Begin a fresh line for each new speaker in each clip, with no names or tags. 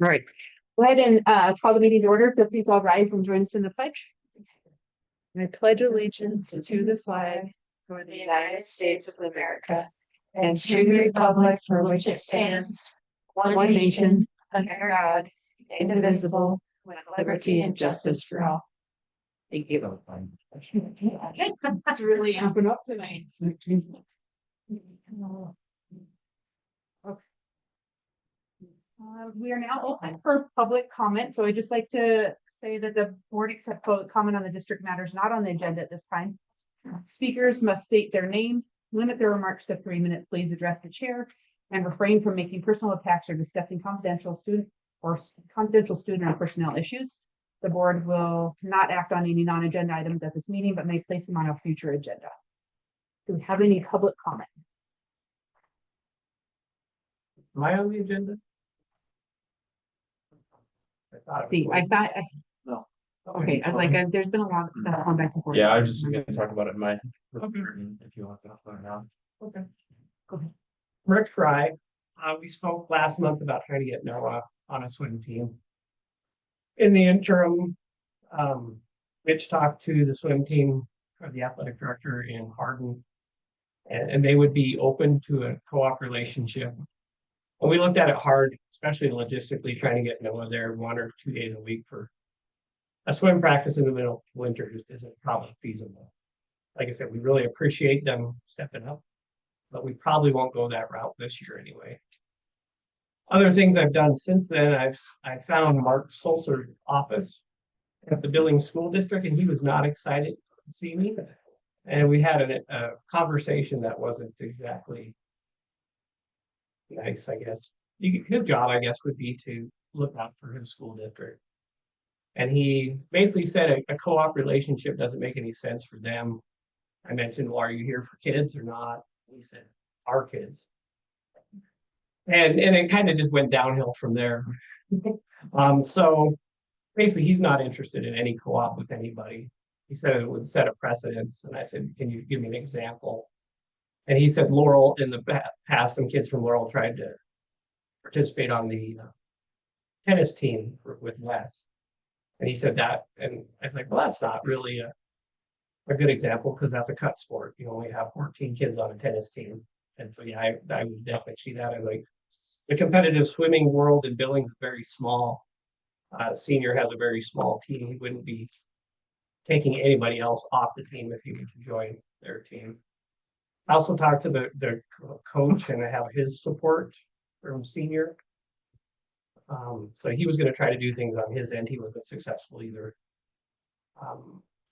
All right. Go ahead and call the meeting to order. Please all rise and join us in the pledge.
I pledge allegiance to the flag for the United States of America and to the republic for which it stands, one nation, under God, indivisible, with liberty and justice for all.
Thank you. That's really amping up tonight. We are now open for public comment, so I'd just like to say that the board accepts public comment on the district matters not on the agenda at this time. Speakers must state their name, limit their remarks to 3 minutes, please address the chair, and refrain from making personal attacks or discussing confidential student or personnel issues. The board will not act on any non-agenda items at this meeting, but may place them on a future agenda. Do we have any public comment?
Am I on the agenda?
No. Okay, I was like, there's been a lot of stuff going back and forth.
Yeah, I was just gonna talk about it in my report, if you want to talk about it now.
Okay.
Go ahead.
Rick Fry, we spoke last month about trying to get Noah on a swim team. In the interim, Mitch talked to the swim team or the athletic director in Hardin, and they would be open to a co-op relationship. And we looked at it hard, especially logistically, trying to get Noah there 1 or 2 days a week for a swim practice in the middle of winter just isn't probably feasible. Like I said, we really appreciate them stepping up, but we probably won't go that route this year anyway. Other things I've done since then, I found Mark Sulcer's office at the Billings School District, and he was not excited to see me. And we had a conversation that wasn't exactly nice, I guess. His job, I guess, would be to look out for his school district. And he basically said a co-op relationship doesn't make any sense for them. I mentioned, well, are you here for kids or not? He said, our kids. And it kind of just went downhill from there. So basically, he's not interested in any co-op with anybody. He said it would set a precedence. And I said, can you give me an example? And he said, Laurel, in the past, some kids from Laurel tried to participate on the tennis team with Wes. And he said that, and I was like, well, that's not really a good example because that's a cut sport. You only have 14 kids on a tennis team. And so, yeah, I would definitely see that. And like the competitive swimming world in Billings is very small. Senior has a very small team. He wouldn't be taking anybody else off the team if he were to join their team. I also talked to the coach, and I have his support from Senior. So he was going to try to do things on his end. He wasn't successful either.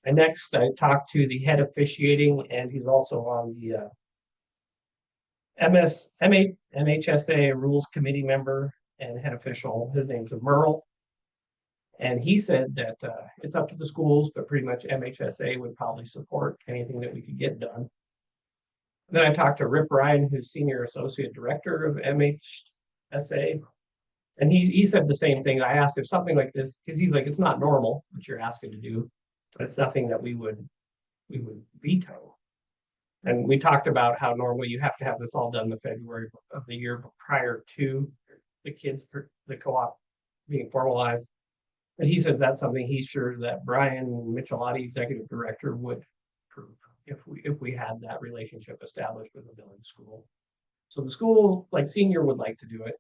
And next, I talked to the head officiating, and he's also on the MHSA Rules Committee member and head official. His name's Merle. And he said that it's up to the schools, but pretty much MHSA would probably support anything that we could get done. Then I talked to Rip Ryan, who's Senior Associate Director of MHSA. And he said the same thing. I asked if something like this, because he's like, it's not normal what you're asking to do, but it's nothing that we would veto. And we talked about how normally you have to have this all done in February of the year prior to the co-op being formalized. But he says that's something he's sure that Brian Michelotti, executive director, would approve if we had that relationship established with the Billings school. So the school, like Senior, would like to do it,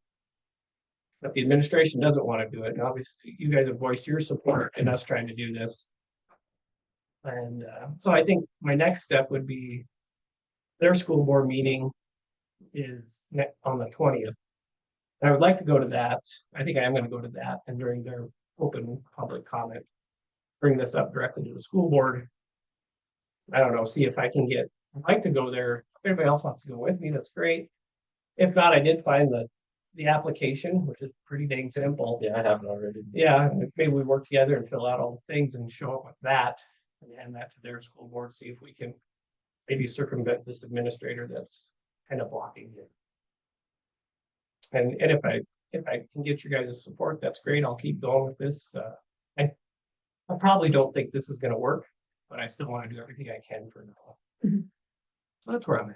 but the administration doesn't want to do it. And obviously, you guys have voiced your support in us trying to do this. And so I think my next step would be their school board meeting is on the 20th. I would like to go to that. I think I am going to go to that, and during their open public comment, bring this up directly to the school board. I don't know, see if I can I'd like to go there. If anybody else wants to go with me, that's great. If not, I did find the application, which is pretty dang simple.
Yeah, I have it already.
Yeah, maybe we work together and fill out all the things and show up with that and hand that to their school board, see if we can maybe circumvent this administrator that's kind of blocking it. And if I can get you guys' support, that's great. I'll keep going with this. I probably don't think this is going to work, but I still want to do everything I can for now. So that's where I'm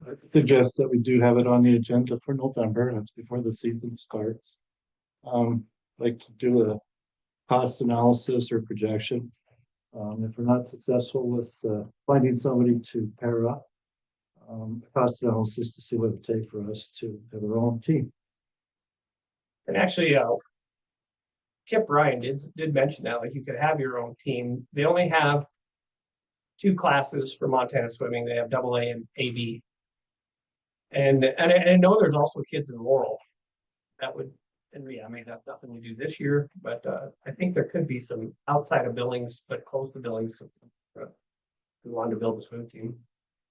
I suggest that we do have it on the agenda for November, that's before the season starts. Like to do a cost analysis or projection. If we're not successful with finding somebody to pair up, cost analysis to see what it would take for us to have our own team.
And actually, Kip Ryan did mention that, like you could have your own team. They only have 2 classes for Montana swimming. They have AA and AB. And I know there's also kids in Laurel that would, and yeah, I mean, that's nothing to do this year, but I think there could be some outside of Billings, but close to Billings. Who wanted to build a swim team.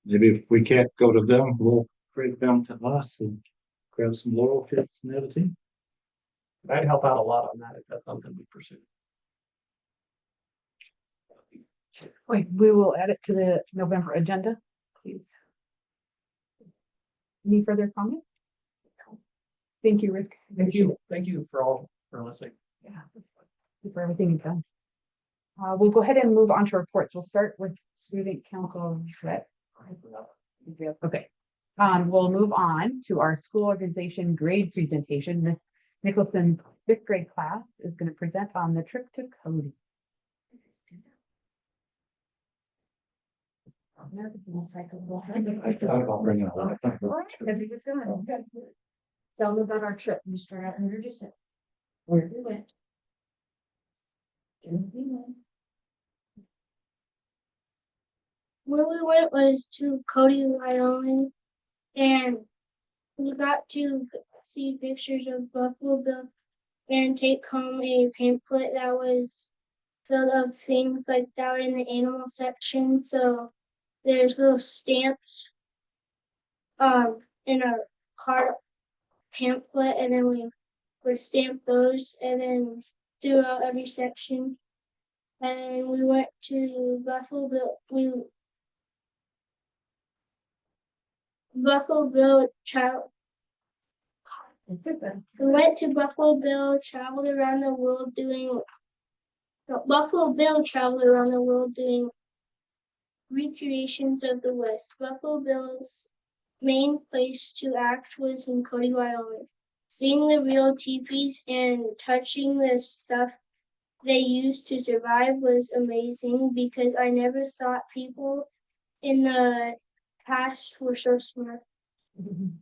Maybe if we can't go to them, we'll bring them to us and grab some Laurel kids and have a team.
I'd help out a lot on that if that's something we pursue.
Wait, we will add it to the November agenda, please. Any further comments? Thank you, Rick.
Thank you for listening.
Yeah, thank you for everything you've done. We'll go ahead and move on to reports. We'll start with student council rep. Okay. We'll move on to our school organization grade presentation. Miss Nicholson's 5th grade class is going to present on the trip to Cody.
I'll bring it up.
Because he was gonna. Tell them about our trip, and start out and introduce it. Where we went.
Where we went was to Cody, Wyoming, and we got to see pictures of Buffalo Bill and take home a pamphlet that was filled of things like that were in the animal section. So there's little stamps in a card pamphlet, and then we would stamp those and then throughout every section. And we went to Buffalo Bill. We went to Buffalo Bill, traveled around the world doing recreations of the West. Buffalo Bill's main place to act was in Cody, Wyoming. Seeing the real teepees and touching the stuff they used to survive was amazing because I never thought people in the past were so smart.
When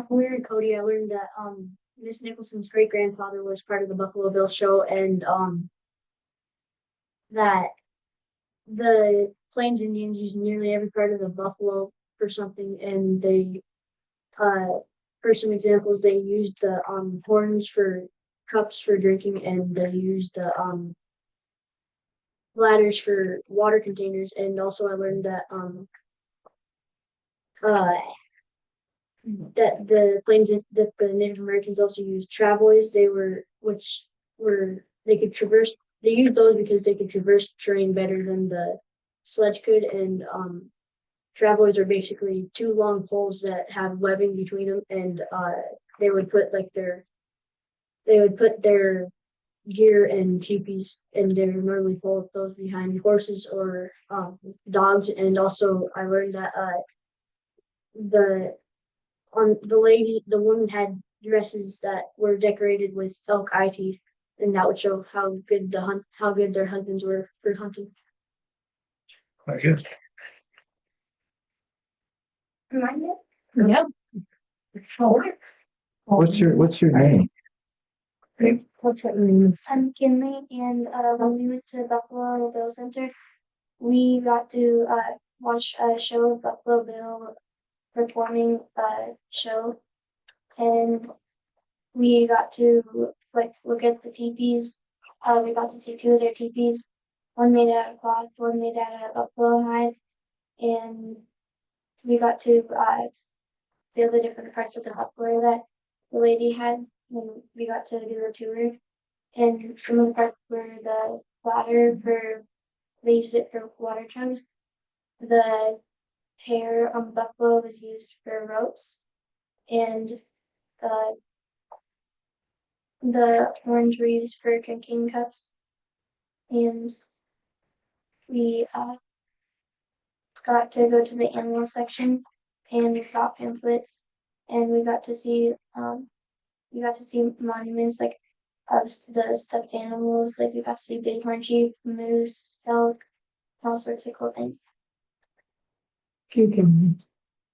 we were in Cody, I learned that Miss Nicholson's great grandfather was part of the Buffalo Bill show, and that the Plains Indians used nearly every part of the buffalo for something, and they for some examples they used the horns for cups for drinking, and they used the bladders for water containers. And also I learned that that the Native Americans also used travois. They used those because they could traverse terrain better than the sledge could. And travois are basically 2 long poles that have webbing between them, and they would put their gear and teepees, and they would normally pull those behind horses or dogs. And also I learned that the woman had dresses that were decorated with elk eye teeth, and that would show how good their husbands were for hunting.
Quite good.
Yeah.
What's your name?
I'm Kinley, and when we went to Buffalo Bill Center, we got to watch a show of Buffalo Bill performing a show, and we got to look at the teepees. We got to see 2 of their teepees, one made out of cloth, one made out of buffalo hide, and we got to feel the different parts of the buffalo that the lady had, and we got to do a tour. And some of the parts were the bladder they used it for water jugs. The hair on buffalo was used for ropes, and the horns were used for drinking cups. And we got to go to the animal section and we got pamphlets and we got to see monuments like of the stuffed animals, like we got to see bighorn sheep, moose, elk, all sorts of cool things.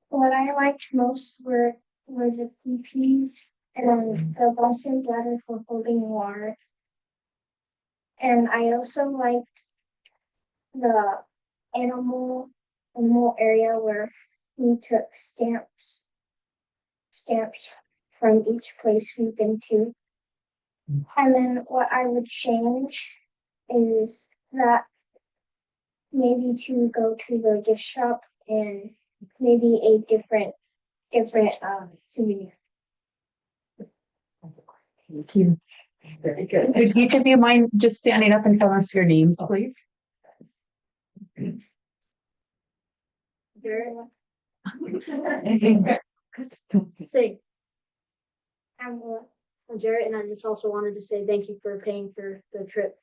What I liked most were the teepees and the busted bladder for holding water. And I also liked the animal area where we took stamps from each place we've been to. And then what I would change is that maybe to go to the gift shop and maybe a different souvenir.
Thank you. Very good. Would each of you mind just standing up and telling us your names, please?
Say, I'm Jarrett, and I just also wanted to say thank you for paying for the trip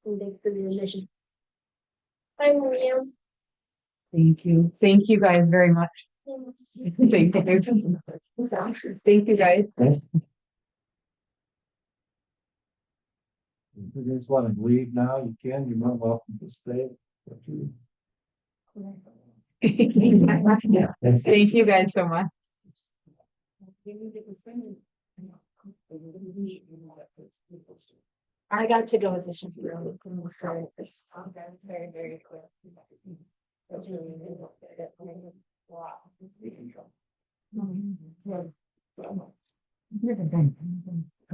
and thank you for the admission. I'm Liam.
Thank you. Thank you guys very much. Thank you. Thank you guys.
If you guys want to leave now, you can, you're not welcome to stay.
Thank you guys so much.
I got to go with the she's really cool, so it's very, very quick. That's really wow.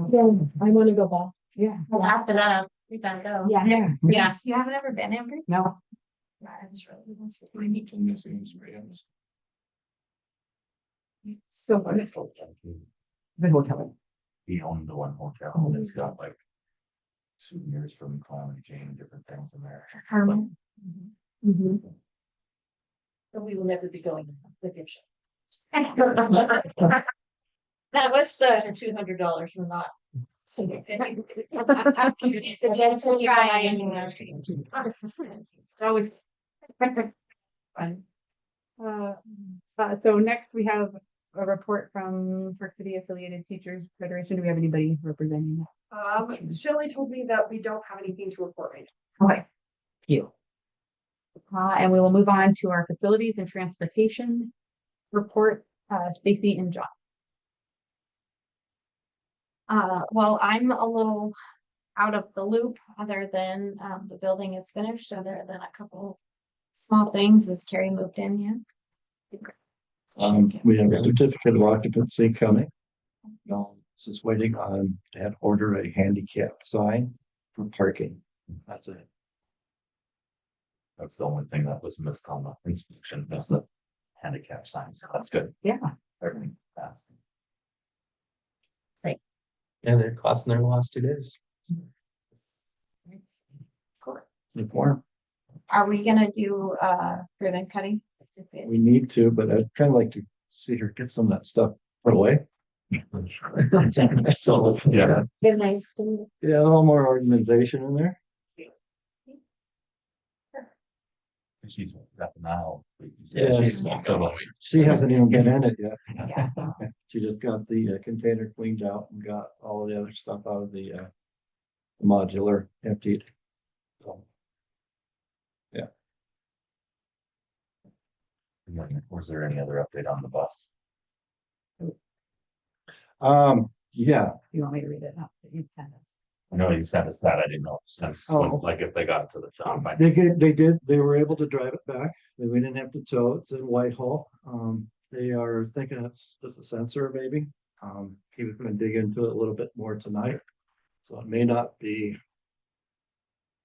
Yeah, I want to go back. Yeah.
Well, after that, we gotta go.
Yeah.
Yes, you haven't ever been, Amber?
No.
That's really.
So wonderful. The hotel.
He owned the one hotel and it's got like souvenirs from Calamity Jane, different things in there.
Mhm.
So we will never be going to the gift shop. That was the $200 we're not. It's a gentle try.
It's always. So next we have a report from Park City Affiliated Teachers Federation. Do we have anybody representing that?
Shelley told me that we don't have anything to report right
Okay. Thank you. And we will move on to our facilities and transportation report, Stacy and John.
Well, I'm a little out of the loop, other than, the building is finished, other than a couple small things. Has Carrie moved in yet?
We have a certificate of occupancy coming. Just waiting on, to have order a handicap sign for parking. That's it.
That's the only thing that was missed on the inspection, is the handicap sign, so that's good.
Yeah.
Everything fast.
Yeah, they're classing there the last 2 days.
Inform.
Are we gonna do, ribbon cutting?
We need to, but I'd kind of like to see her get some of that stuff put away. So let's, yeah,
Good nice to.
yeah, a little more organization in there.
She's got the now.
Yeah.
She's so.
She hasn't even been in it yet.
Yeah.
She just got the container cleaned out and got all of the other stuff out of the modular emptied. So,
Was there any other update on the bus?
yeah,
You want me to read it up? You sent us.
I know you sent us that. I didn't know since,
Oh.
like if they got it to the shop.
they were able to drive it back. We didn't have to tow. It's in Whitehall. They are thinking it's just a sensor maybe. He was gonna dig into it a little bit more tonight. So it may not be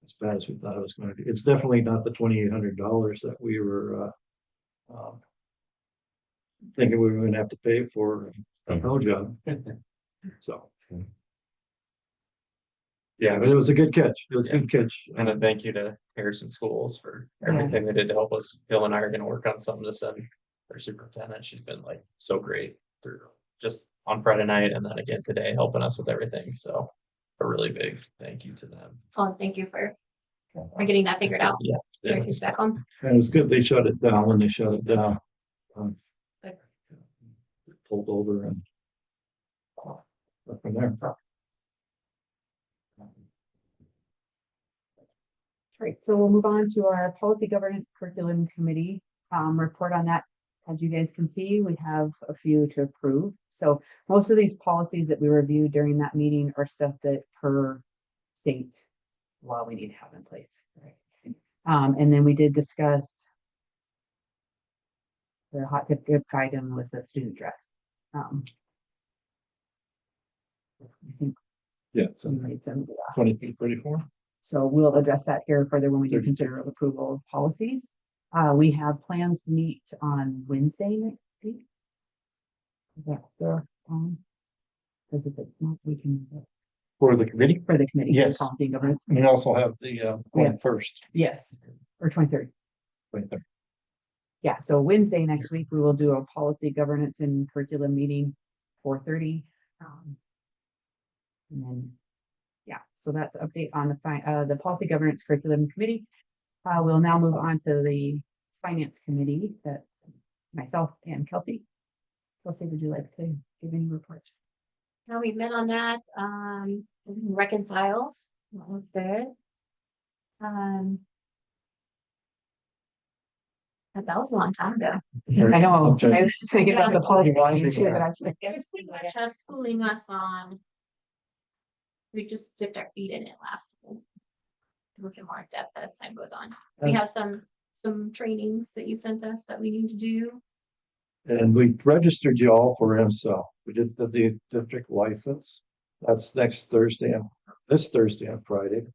as bad as we thought it was going to be. It's definitely not the $2,800 that we were thinking we were gonna have to pay for a tow job. So,
Yeah,
but it was a good catch. It was a good catch.
and a thank you to Harrison Schools for everything they did to help us. Bill and I are gonna work on something to send their superintendent. She's been like so great through just on Friday night and then again today, helping us with everything. So a really big thank you to them.
Oh, thank you for getting that figured out.
Yeah,
Eric is back on.
And it was good. They shut it down when they shut it down. Um,
Like-
Pulled over and went from there.
Right, so we'll move on to our policy governance curriculum committee, report on that. As you guys can see, we have a few to approve. So most of these policies that we reviewed during that meeting are stuff that per state law we need to have in place. And then we did discuss the hot tip item was the student dress. I think
Yeah,
we
so
made some,
2034.
so we'll address that here further when we do
32.
consider approval of policies. We have plans to meet on Wednesday next week. Is that the, because if it's not, we can,
For the committee.
for the committee.
Yes.
Policy governance,
And we also have the,
Yeah.
21st.
yes, or 23rd.
23rd.
Yeah, so Wednesday next week, we will do a policy governance and curriculum meeting, 4:30. And then, yeah, so that's the update on the policy governance curriculum committee. We'll now move on to the finance committee that myself and Kelsey. Kelsey, would you like to give any reports?
Now we met on that, reconciles, that was good. But that was a long time ago.
I know,
Okay.
I was just thinking about the policy committee too, but I was like,
Guess pretty much us schooling us on. We just dipped our feet in it last. Working more in depth as time goes on. We have some trainings that you sent us that we need to do.
And we registered you all for MSL. We did the district license. That's next Thursday and this Thursday and Friday.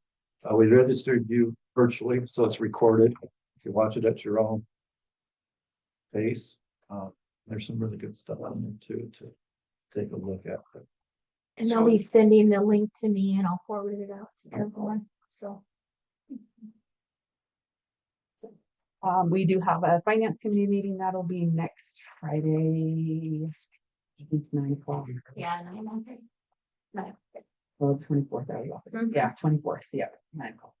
We registered you virtually, so it's recorded. You can watch it at your own pace. There's some really good stuff on there too, to take a look at.
And they'll be sending the link to me and I'll forward it out to everyone, so.
we do have a finance committee meeting. That'll be next Friday. I think 9 o'clock.
Yeah, 9:00. No.
Well, 24th. that was off.
Mhm.
Yeah, 24th, yeah, 9 o'clock.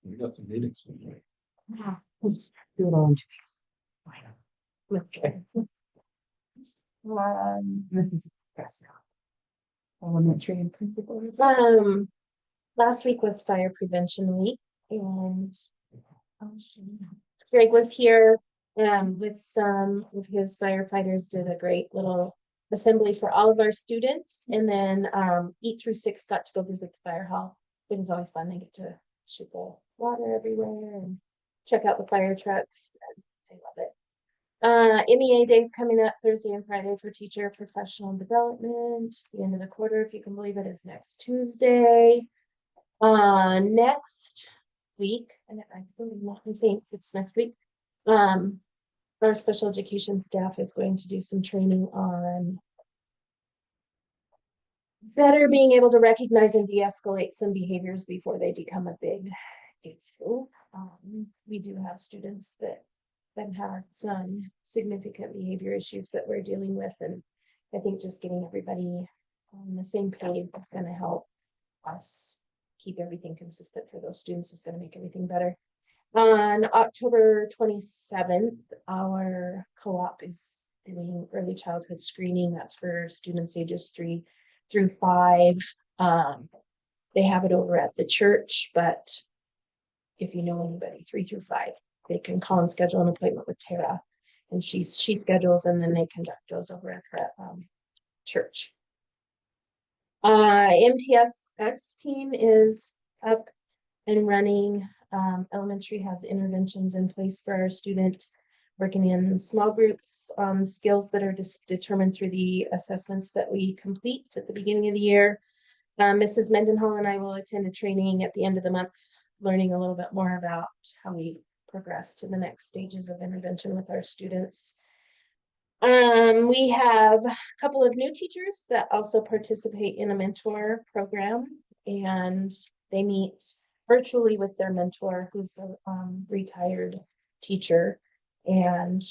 We got some meetings.
We'll just do it all in 2 weeks. Okay. Mrs. Prescott. Elementary and principal.
Last week was fire prevention week and Greg was here with some of his firefighters, did a great little assembly for all of our students. And then Eat Through Six got to go visit the fire hall. It was always fun. They get to shoot the water everywhere and check out the fire trucks. And they love it. MEA Day's coming up Thursday and Friday for teacher professional development. The end of the quarter, if you can believe it, is next Tuesday. Next week, and I think it's next week. Our special education staff is going to do some training on better being able to recognize and de-escalate some behaviors before they become a big issue. We do have students that have had some significant behavior issues that we're dealing with, and I think just getting everybody on the same page is going to help us keep everything consistent for those students. Is going to make everything better. On October 27th, our co-op is doing early childhood screening. That's for students ages 3 through 5. They have it over at the church, but if you know anybody 3 through 5, they can call and schedule an appointment with Tara, and she schedules, and then they conduct those over at the church. MTSS team is up and running. Elementary has interventions in place for our students, working in small groups on skills that are determined through the assessments that we complete at the beginning of the year. Mrs. Mendenhall and I will attend a training at the end of the month, learning a little bit more about how we progress to the next stages of intervention with our students. We have a couple of new teachers that also participate in a mentor program, and they meet virtually with their mentor, who's a retired teacher, and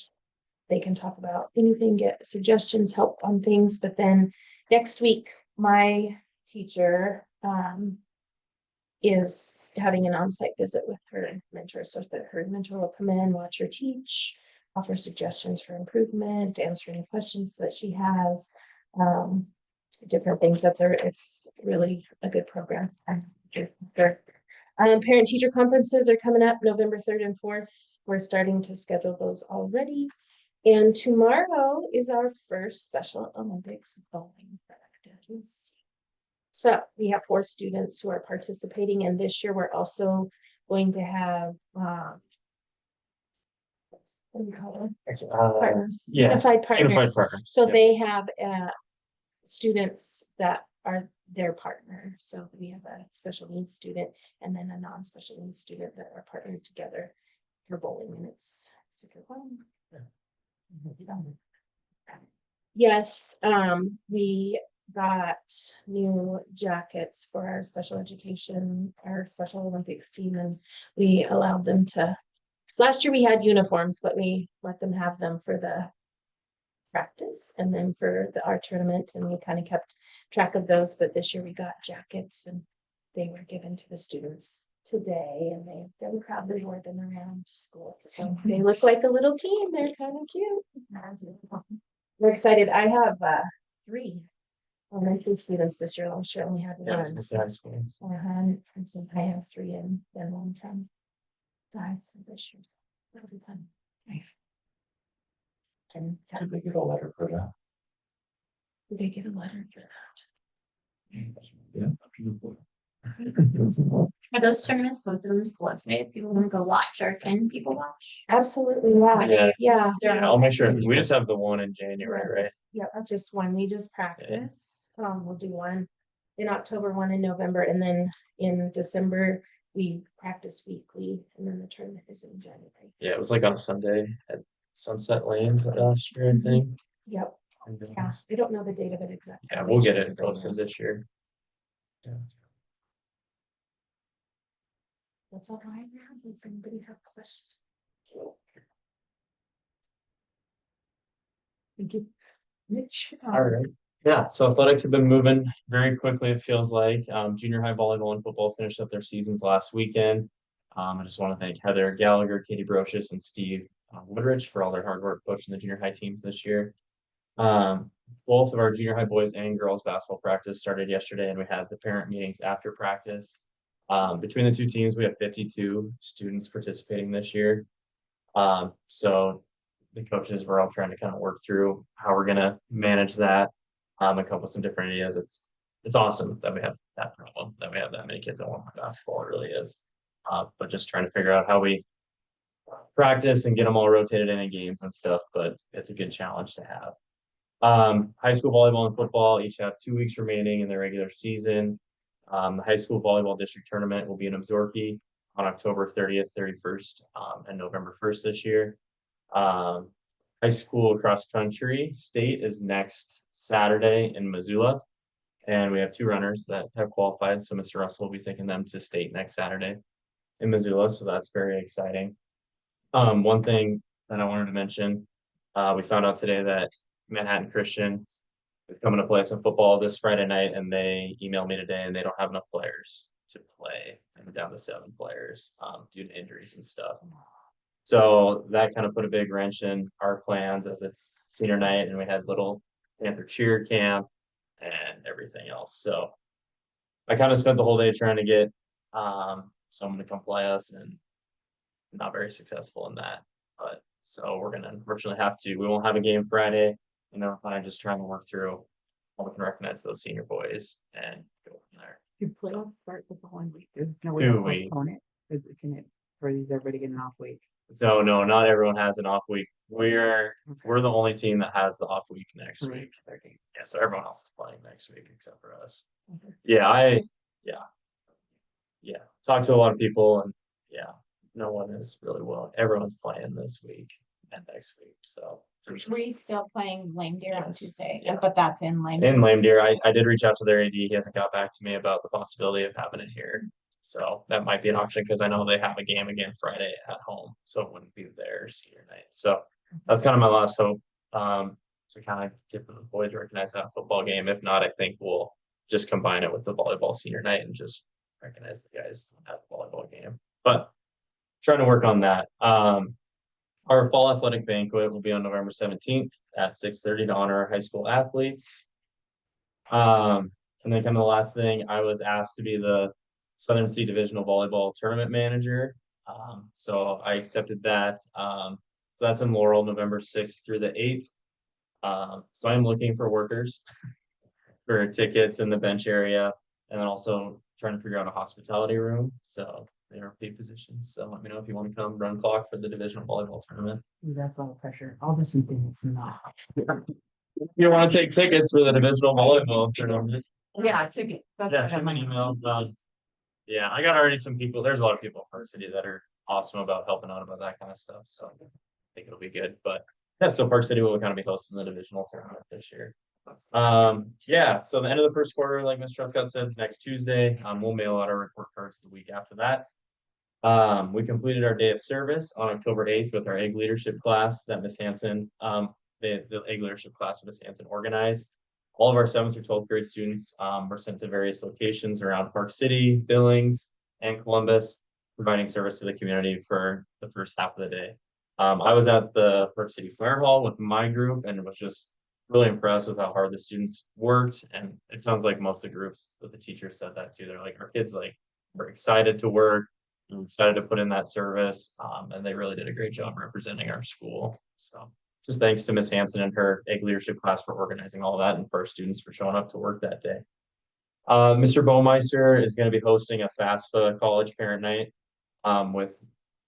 they can talk about anything, get suggestions, help on things. But then next week, my teacher is having an on-site visit with her mentor, so that her mentor will come in, watch her teach, offer suggestions for improvement, answer any questions that she has. Different things. It's really a good program. Parent teacher conferences are coming up November 3rd and 4th. We're starting to schedule those already. And tomorrow is our first Special Olympics bowling practice. So we have 4 students who are participating, and this year we're also going to have what do you call them? Partners.
yeah,
Unified
unified
partners.
partner.
So
Yep.
they have students that are their partner. So we have a special needs student and then a non-special needs student that are partnered together for bowling, and it's super fun. So, yes, we got new jackets for our special education, our Special Olympics team, and we allowed them to. Last year we had uniforms, but we let them have them for the practice and then for our tournament, and we kind of kept track of those. But this year we got jackets, and they were given to the students today, and they proudly wore them around school. So they look like a little team. They're kind of cute. We're excited. I have 3 elementary students this year. Last year I only had
Yeah, I was
one.
gonna say high school.
And so I have 3 and then 1 from the high school this year. So that'll be fun. Nice. And
Did they get a letter for that?
did they get a letter for that?
Are those tournaments posted on the school website? If people want to go watch, or can people watch?
Absolutely, yeah,
Yeah.
yeah.
Yeah, I'll make sure. We just have the one in January, right?
Yeah, just one. We just practice. We'll do one in October, one in November, and then in December we practice weekly, and then the tournament is in January.
Yeah, it was like on a Sunday at Sunset Lanes last year, I think.
Yep.
And,
Yeah, I don't know the date of it exactly.
Yeah, we'll get it posted this year.
That's all I have. Does anybody have questions?
Thank you. Mitch.
All right. Yeah, so athletics have been moving very quickly, it feels like. Junior high volleyball and football finished up their seasons last weekend. I just want to thank Heather Gallagher, Katie Brocious, and Steve Woodridge for all their hard work coaching the junior high teams this year. Both of our junior high boys and girls basketball practice started yesterday, and we had the parent meetings after practice. Between the 2 teams, we have 52 students participating this year. So the coaches were all trying to kind of work through how we're gonna manage that. And come up with some different ideas. It's awesome that we have that problem, that we have that many kids that want to play basketball. It really is. But just trying to figure out how we practice and get them all rotated in games and stuff. But it's a good challenge to have. High school volleyball and football each have 2 weeks remaining in their regular season. The high school volleyball district tournament will be in Absaroka on October 30th, 31st, and November 1st this year. High school cross country state is next Saturday in Missoula. And we have 2 runners that have qualified. So Mr. Russell will be taking them to state next Saturday in Missoula. So that's very exciting. One thing that I wanted to mention, we found out today that Manhattan Christian is coming to play some football this Friday night, and they emailed me today and they don't have enough players to play. And down to 7 players due to injuries and stuff. So that kind of put a big wrench in our plans as it's senior night, and we had little Panther cheer camp and everything else. So I kind of spent the whole day trying to get someone to come play us, and not very successful in that. But so we're gonna unfortunately have to. We won't have a game Friday. I'm just trying to work through how we can recognize those senior boys and go from there.
Do playoffs start the following week? There's no
way to
postpone it. Can it, or is everybody getting an off week?
So no, not everyone has an off week. We're the only team that has the off week next week. Yeah, so everyone else is playing next week except for us. Yeah, talked to a lot of people, and no one is really willing. Everyone's playing this week and next week. So
We still playing Lame Deer on
Yes.
Tuesday,
Yeah.
but that's in Lame.
in Lame Deer, I did reach out to their AD. He hasn't got back to me about the possibility of having it here. So that might be an option because I know they have a game again Friday at home, so it wouldn't be their senior night. So that's kind of my last hope. To kind of get the boys to recognize that football game. If not, I think we'll just combine it with the volleyball senior night and just recognize the guys at the volleyball game, but trying to work on that. Our fall athletic banquet will be on November 17th at 6:30 to honor our high school athletes. And then kind of the last thing, I was asked to be the Southern Sea Divisional Volleyball Tournament Manager. So I accepted that. So that's in Laurel, November 6th through the 8th. So I'm looking for workers for tickets in the bench area, and then also trying to figure out a hospitality room. So they are paid positions. So let me know if you want to come run clock for the divisional volleyball tournament.
That's all the pressure. I'll do some things.
If you want to take tickets for the divisional volleyball tournament,
Yeah, ticket. That's
yeah,
what
shoot
I'm
me an
like.
email. Yeah, I got already some people. There's a lot of people in Park City that are awesome about helping out about that kind of stuff. So I think it'll be good. But yeah, so Park City will kind of be hosting the divisional tournament this year. Yeah, so the end of the first quarter, like Ms. Truscott said, is next Tuesday. We'll mail out our report cards the week after that. We completed our day of service on October 8th with our egg leadership class that Ms. Hanson, the egg leadership class Ms. Hanson organized. All of our 7th through 12th grade students were sent to various locations around Park City, Billings, and Columbus, providing service to the community for the first half of the day. I was at the Park City Fire Hall with my group and was just really impressed with how hard the students worked. And it sounds like most of the groups that the teachers said that too. They're like, our kids like were excited to work, and excited to put in that service. And they really did a great job representing our school. So just thanks to Ms. Hanson and her egg leadership class for organizing all that, and for our students for showing up to work that day. Mr. Baumeister is going to be hosting a FAFSA college parent night with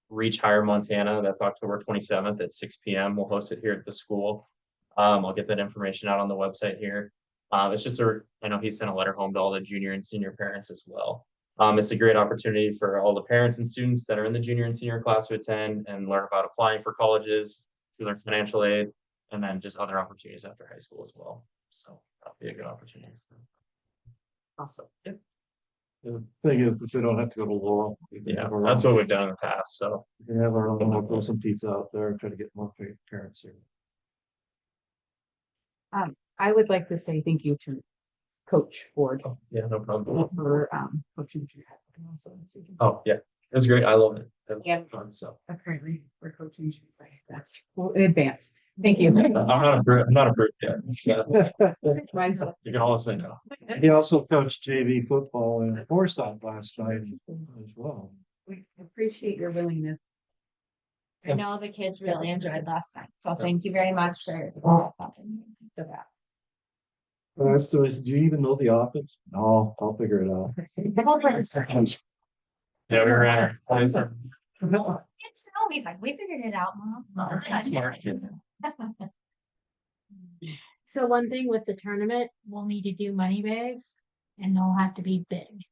Reach Higher Montana. That's October 27th at 6 p.m. We'll host it here at the school. I'll get that information out on the website here. It's just I know he sent a letter home to all the junior and senior parents as well. It's a great opportunity for all the parents and students that are in the junior and senior class to attend and learn about applying for colleges, to learn financial aid, and then just other opportunities after high school as well. So that'll be a good opportunity. Awesome. Yeah,
The thing is, they don't have to go to Laurel. We can
yeah,
have our
that's
own-
what we've done in the past. So
We can have our own, we'll throw some pizza out there, try to get more parents here.
I would like to say thank you to Coach Ford
yeah, no problem.
for coaching.
Oh, yeah, it was great. I loved it. It was
Yeah.
fun, so.
Apparently for coaching. That's in advance. Thank you.
I'm not approved yet. So
Mine's
you can always say no.
He also coached JV football in Forsyth last night as well.
We appreciate your willingness.
I know the kids really enjoyed last night, so thank you very much for.
For that.
But I still, do you even know the offense? No, I'll figure it out.
Yeah, we ran.
It's no, he's like, we figured it out, Mom.
Smart.
So one thing with the tournament,
We'll need to do money bags and they'll have to be big,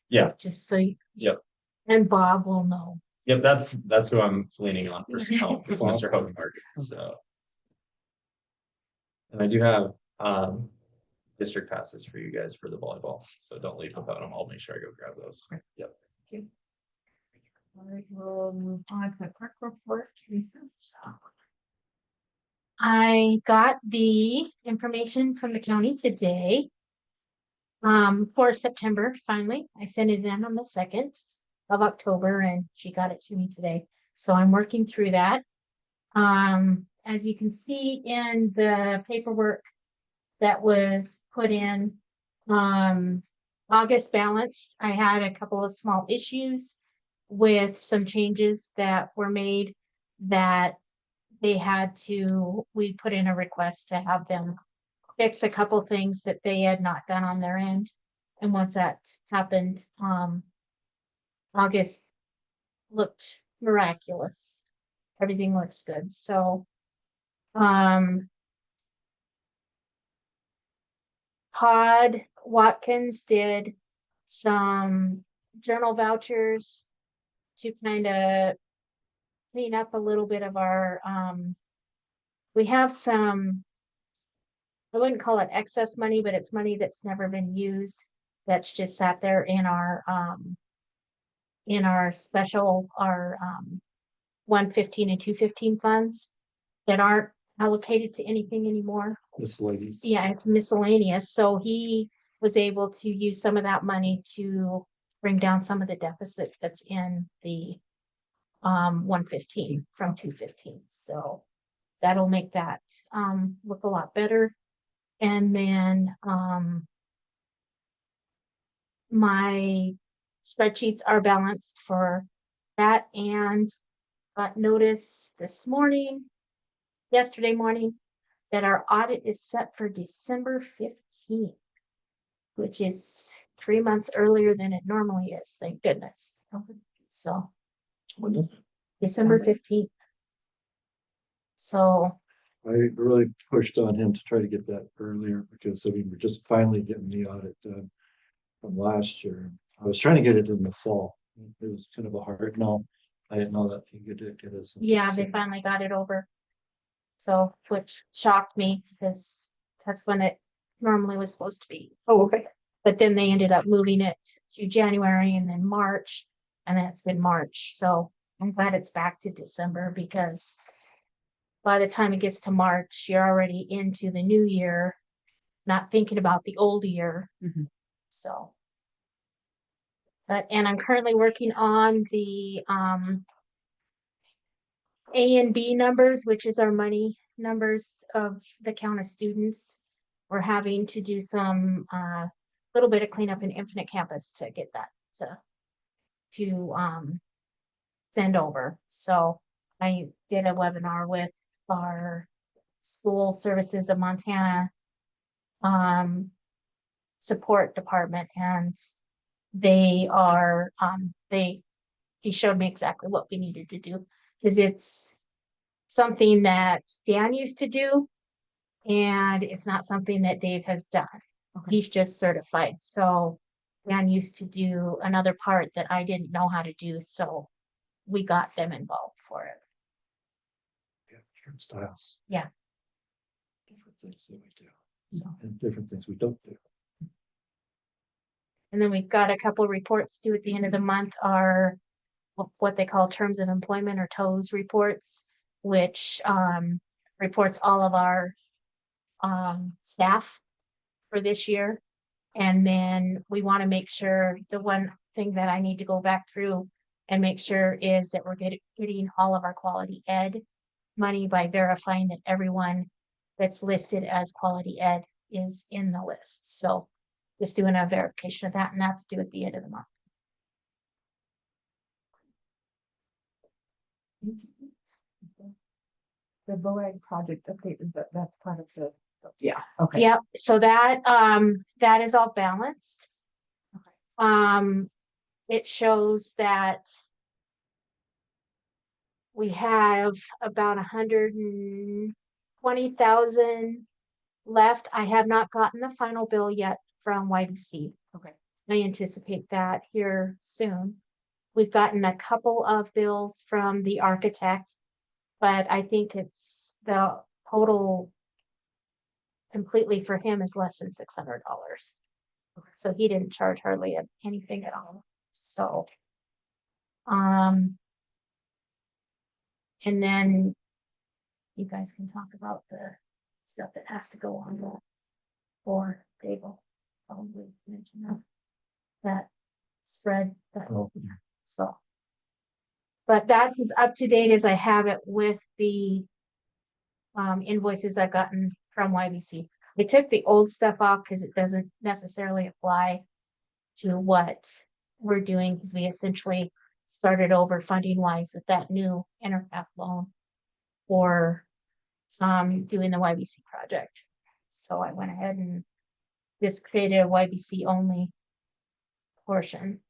Yeah,
just so you.
Yep.
And Bob will know.
yep, that's who I'm leaning on for help, is Mr. Hogenberg, so. And I do have district passes for you guys for the volleyball, so don't leave without them. I'll make sure I go grab those. Yep.
All right, we'll move on to the clerk report. Teresa.
I got the information from the county today. For September, finally, I sent it in on the 2nd of October and she got it to me today. So I'm working through that. As you can see in the paperwork that was put in, August balance, I had a couple of small issues with some changes that were made that we put in a request to have them fix a couple things that they had not done on their end. And once that happened, August looked miraculous. Everything looks good. So, Todd Watkins did some journal vouchers to kind of clean up a little bit of our, we have some, I wouldn't call it excess money, but it's money that's never been used. That's just sat there in our special, our 115 and 215 funds that aren't allocated to anything anymore.
This lady.
Yeah, it's miscellaneous. So he was able to use some of that money to bring down some of the deficit that's in the 115 from 215. So that'll make that look a lot better. And then my spreadsheets are balanced for that, and got notice this morning, yesterday morning, that our audit is set for December 15th, which is 3 months earlier than it normally is, thank goodness. So
When is it?
December 15th. So
I really pushed on him to try to get that earlier because I mean, we're just finally getting the audit done from last year. I was trying to get it in the fall. It was kind of a hard no. I didn't know that he could get us.
yeah, they finally got it over. So, which shocked me because that's when it normally was supposed to be.
Oh, okay.
But then they ended up moving it to January and then March, and then it's been March. So I'm glad it's back to December, because by the time it gets to March, you're already into the new year, not thinking about the old year.
Mhm.
So. But, and I'm currently working on the A and B numbers, which is our money numbers of the count of students. We're having to do some little bit of cleanup in Infinite Campus to get that to send over. So I did a webinar with our School Services of Montana support department, and they are he showed me exactly what we needed to do, because it's something that Dan used to do, and it's not something that Dave has done.
Okay.
He's just certified. So Dan used to do another part that I didn't know how to do, so we got them involved for it.
Yeah, different styles.
Yeah.
Different things that we do. And different things we don't do.
And then we've got a couple reports due at the end of the month, are what they call terms of employment, or TOES reports, which reports all of our staff for this year. And then we want to make sure, the one thing that I need to go back through and make sure is that we're getting all of our quality ed money by verifying that everyone that's listed as quality ed is in the list. So just doing a verification of that, and that's due at the end of the month.
The BOAG project update, that's part of the, yeah, okay.
Yep, so that that is all balanced. It shows that we have about 120,000 left. I have not gotten the final bill yet from YBC.
Okay.
I anticipate that here soon. We've gotten a couple of bills from the architect, but I think it's the total completely for him is less than $600. So he didn't charge hardly anything at all. So, and then you guys can talk about the stuff that has to go on the board table. Probably mention that spread.
Oh.
So, but that's as up to date as I have it with the invoices I've gotten from YBC. I took the old stuff off because it doesn't necessarily apply to what we're doing, because we essentially started over funding wise with that new Interpath loan for doing the YBC project. So I went ahead and just created a YBC only portion.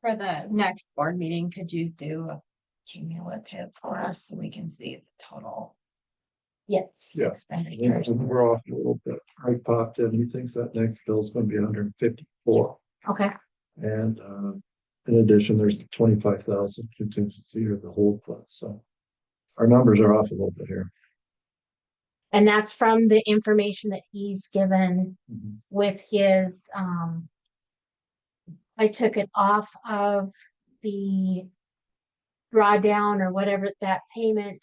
For the next board meeting, could you do a cumulative for us so we can see the total
Yes.
Yeah.
expenditures?
And we're off a little bit. I popped in, he thinks that next bill is gonna be 154.
Okay.
And in addition, there's the 25,000 contingency or the hold fund, so. Our numbers are off a little bit here.
And that's from the information that he's given with his, I took it off of the drawdown or whatever, that payment.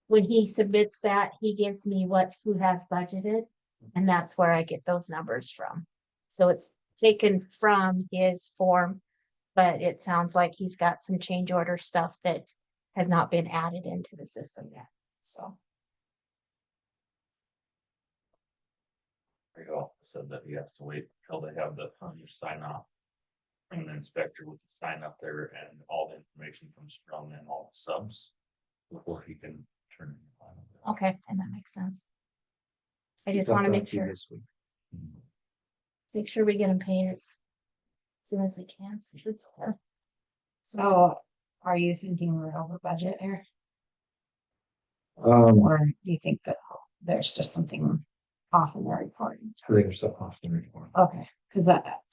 When he submits that, he gives me what he has budgeted, and that's where I get those numbers from. So it's taken from his form. But it sounds like he's got some change order stuff that has not been added into the system yet, so.
There you go, said that he has to wait till they have the sign off. And the inspector would sign up there and all the information comes from and all the subs. Before he can turn. it on.
Okay, and that makes sense. I just
Got
wanna
that
make
to you
sure,
this week.
we get them paid as soon as we can, so it's okay.
So are you thinking we're over budget here?
Um,
Or do you think that there's just something off in the report?
I think there's something off the report.
Okay, because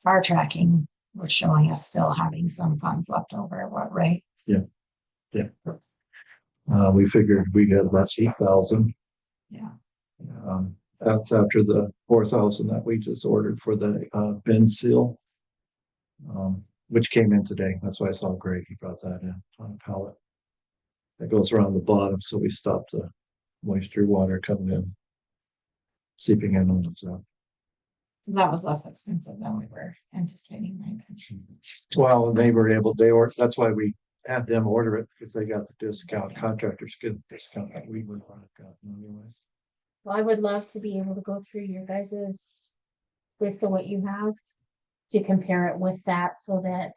our tracking was showing us still having some funds left over, what, right?
We figured we got about 8,000.
Yeah.
That's after the 4,000 that we just ordered for the bin seal. Which came in today. That's why I saw Greg, he brought that in on a pallet. That goes around the bottom, so we stop the moisture water coming in. Seeping in on the stuff.
So that was less expensive than we were anticipating, right?
Well, that's why we had them order it, because they got the discount, contractors get the discount that we would want to got anyways.
Well, I would love to be able to go through your guys's list of what you have to compare it with that so that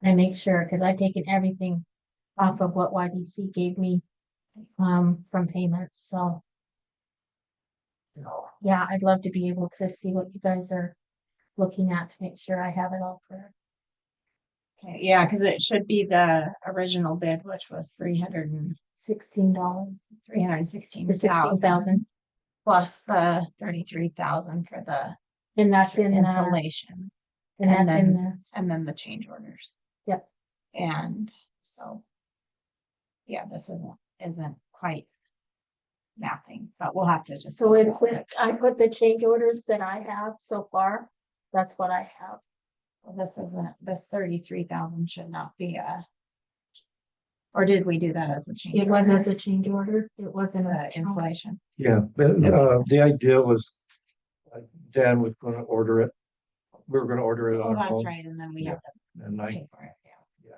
I make sure, because I've taken everything off of what YDC gave me from payments, so. Yeah, I'd love to be able to see what you guys are looking at to make sure I have it all correct.
Okay, yeah, because it should be the original bid, which was
$16
$316,000
for 16,000,
plus the 33,000 for the
and that's in
insulation,
and
and
that's in
then-
there.
and then the change orders.
Yep.
And so. Yeah, this isn't quite mapping, but we'll have to just.
So it's, I put the change orders that I have so far, that's what I have.
This 33,000 should not be or did we do that as a change?
It was
order?
as a change order, it wasn't
The
a
insulation.
Yeah, but the idea was Dan was gonna order it. We were gonna order it
Oh,
on our
that's
own.
right, and then we
Yeah.
have to
And
pay for it, yeah.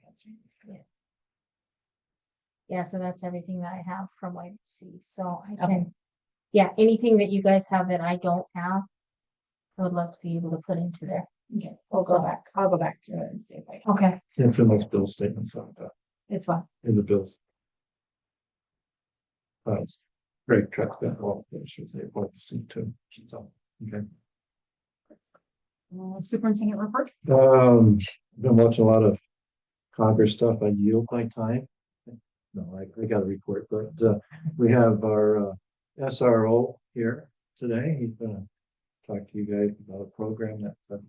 That's right.
Yeah, so that's everything that I have from YDC, so I
Okay.
can, yeah, anything that you guys have that I don't have, I would love to be able to put into there.
Okay, we'll go back. I'll go back through it and see if I can.
Okay.
It's in those bill statements on
It's fine.
in the bills. Greg tracked that well, should say what to see too. So, okay.
Superintendent report?
Been watching a lot of Congress stuff. I yield my time. No, I got a report, but we have our SRO here today. He's gonna talk to you guys about a program that we're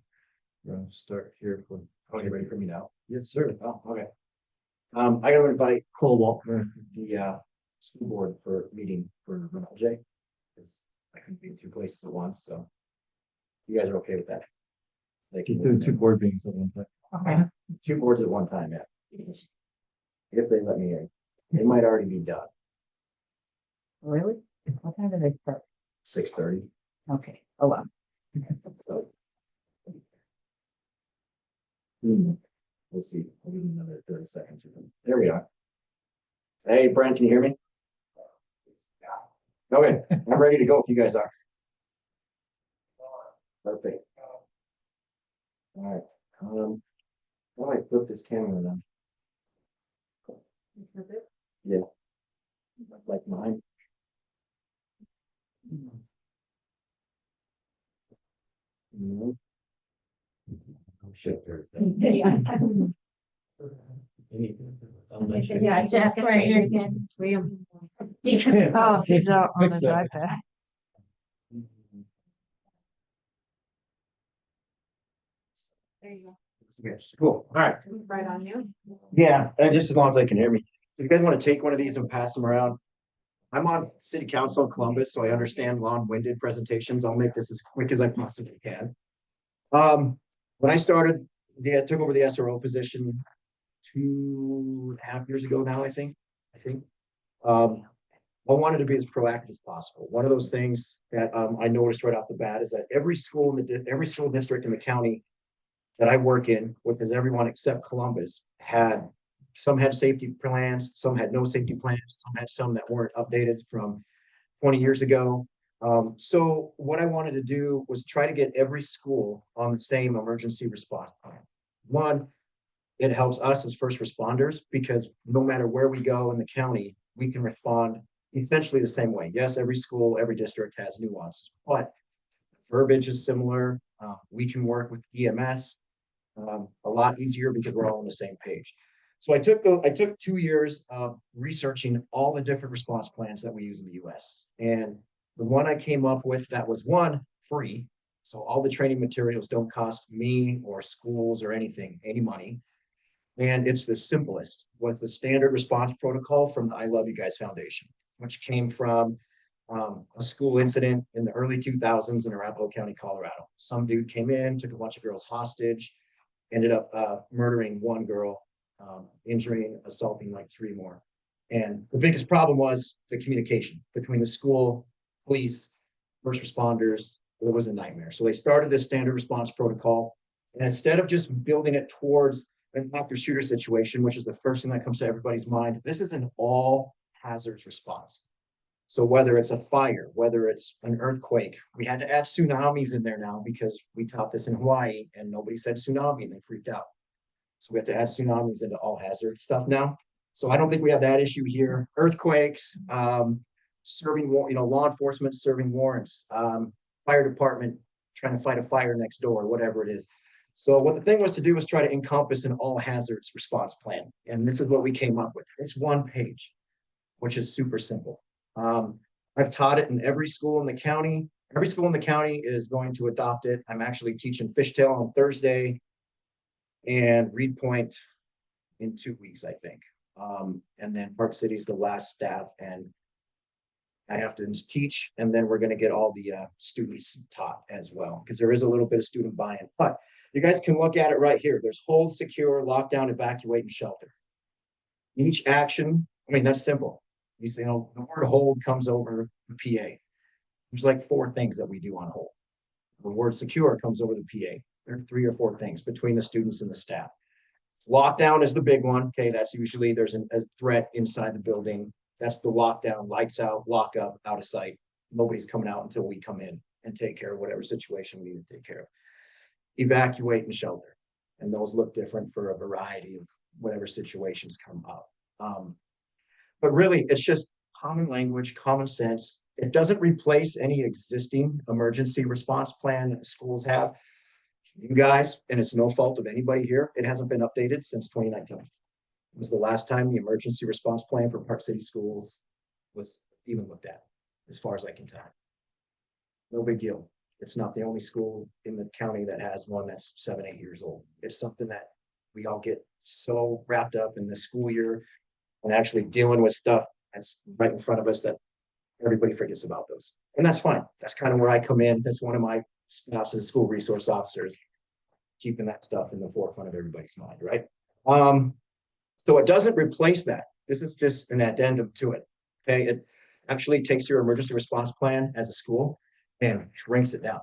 gonna start here for.
Oh, you ready for me now?
Yes, sir.
Oh, okay. I gotta invite Cole Walker, the school board for a meeting for J. Because I couldn't be in two places at once, so. You guys are okay with that? They can
Do
listen
two
in.
board meetings at one time.
Okay.
Two boards at one time, yeah. If they let me in, it might already be done,
Really? What time do they start?
6:30,
Okay, oh, well.
so. We'll see, we'll give it another 30 seconds or something. There we are. Hey, Brian, can you hear me? Okay, I'm ready to go if you guys are. Perfect. All right, how do I flip this camera around? Yeah. Like mine. No. Oh, shit, there.
Yeah.
Yeah, just right here again.
Oh, he's out on
Fix
his
that.
iPad.
There you go.
Okay, cool, all right.
Right on you.
Yeah, and just as long as I can hear me. If you guys want to take one of these and pass them around. I'm on city council in Columbus, so I understand long-winded presentations. I'll make this as quick as I possibly can. When I started, I took over the SRO position 2.5 years ago now, I think. I wanted to be as proactive as possible. One of those things that I noticed right off the bat is that every school every school district in the county that I work in, which is everyone except Columbus, some had safety plans, some had no safety plans, some had some that weren't updated from 20 years ago. So what I wanted to do was try to get every school on the same emergency response plan. One, it helps us as first responders because no matter where we go in the county, we can respond essentially the same way. Yes, every school, every district has nuance, but verbiage is similar. We can work with EMS a lot easier because we're all on the same page. So I took 2 years of researching all the different response plans that we use in the US. And the one I came up with that was one, free. So all the training materials don't cost me or schools or anything, any money. And it's the simplest, was the standard response protocol from the I Love You Guys Foundation, which came from a school incident in the early 2000s in Arapahoe County, Colorado. Some dude came in, took a bunch of girls hostage, ended up murdering one girl, injuring, assaulting like 3 more. And the biggest problem was the communication between the school, police, first responders. It was a nightmare. So they started this standard response protocol. And instead of just building it towards an active shooter situation, which is the first thing that comes to everybody's mind, this is an all hazards response. So whether it's a fire, whether it's an earthquake, we had to add tsunamis in there now because we taught this in Hawaii and nobody said tsunami and they freaked out. So we have to add tsunamis into all hazard stuff now. So I don't think we have that issue here. Earthquakes, serving, law enforcement serving warrants, fire department trying to fight a fire next door, whatever it is. So what the thing was to do was try to encompass an all hazards response plan. And this is what we came up with. It's 1 page, which is super simple. I've taught it in every school in the county. Every school in the county is going to adopt it. I'm actually teaching Fishtail on Thursday and Reed Point in 2 weeks, I think. And then Park City's the last staff, and I have to teach, and then we're going to get all the students taught as well, because there is a little bit of student buy-in. But you guys can look at it right here. There's hold, secure, lockdown, evacuate, and shelter. Each action, I mean, that's simple. The word hold comes over the PA. There's like 4 things that we do on hold. The word secure comes over the PA. There are 3 or 4 things between the students and the staff. Lockdown is the big one. Okay, that's usually there's a threat inside the building. That's the lockdown, lights out, lock up, out of sight. Nobody's coming out until we come in and take care of whatever situation we need to take care of. Evacuate and shelter. And those look different for a variety of whatever situations come up. But really, it's just common language, common sense. It doesn't replace any existing emergency response plan that the schools have. You guys, and it's no fault of anybody here, it hasn't been updated since 2019. It was the last time the emergency response plan for Park City schools was even looked at, as far as I can tell. No big deal. It's not the only school in the county that has one that's 7, 8 years old. It's something that we all get so wrapped up in the school year and actually dealing with stuff that's right in front of us that everybody forgets about those. And that's fine. That's kind of where I come in. That's one of my spots as school resource officers, keeping that stuff in the forefront of everybody's mind, right? So it doesn't replace that. This is just an addendum to it. Okay, it actually takes your emergency response plan as a school and shrinks it down.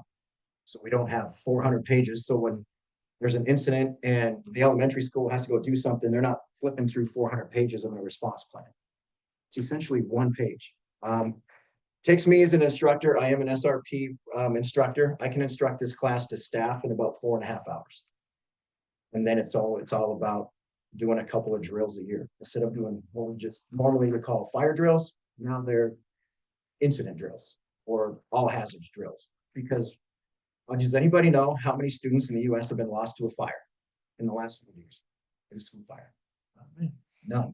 So we don't have 400 pages. So when there's an incident and the elementary school has to go do something, they're not flipping through 400 pages of a response plan. It's essentially 1 page. Takes me as an instructor. I am an SRP instructor. I can instruct this class to staff in about 4.5 hours. And then it's all about doing a couple of drills a year. Instead of doing what we just normally would call fire drills, now they're incident drills or all hazards drills. Because does anybody know how many students in the US have been lost to a fire in the last 4 years? In a school fire? None.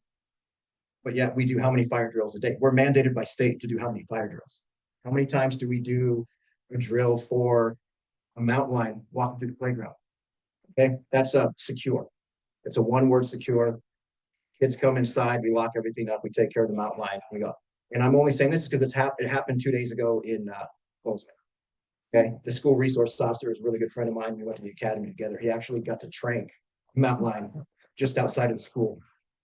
But yet we do how many fire drills a day? We're mandated by state to do how many fire drills? How many times do we do a drill for a mountain lion walking through the playground? Okay, that's a secure. It's a 1-word secure. Kids come inside, we lock everything up, we take care of the mountain lion, we go. And I'm only saying this because it happened 2 days ago in Bozeman. Okay, the school resource officer is a really good friend of mine. We went to the academy together. He actually got to train a mountain lion just outside of the school.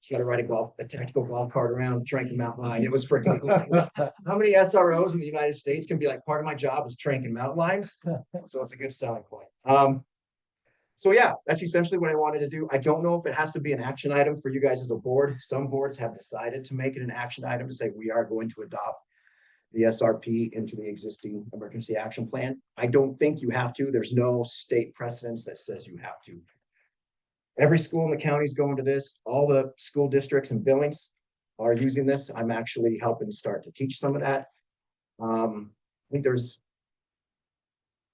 Gotta ride a tactical golf cart around Trankin Mountain Line. It was freaking cool. How many SROs in the United States can be like, part of my job is Trankin Mountain Lines? So it's a good selling point. So yeah, that's essentially what I wanted to do. I don't know if it has to be an action item for you guys as a board. Some boards have decided to make it an action item to say we are going to adopt the SRP into the existing emergency action plan. I don't think you have to. There's no state precedence that says you have to. Every school in the county is going to this. All the school districts and Billings are using this. I'm actually helping start to teach some of that. I think there's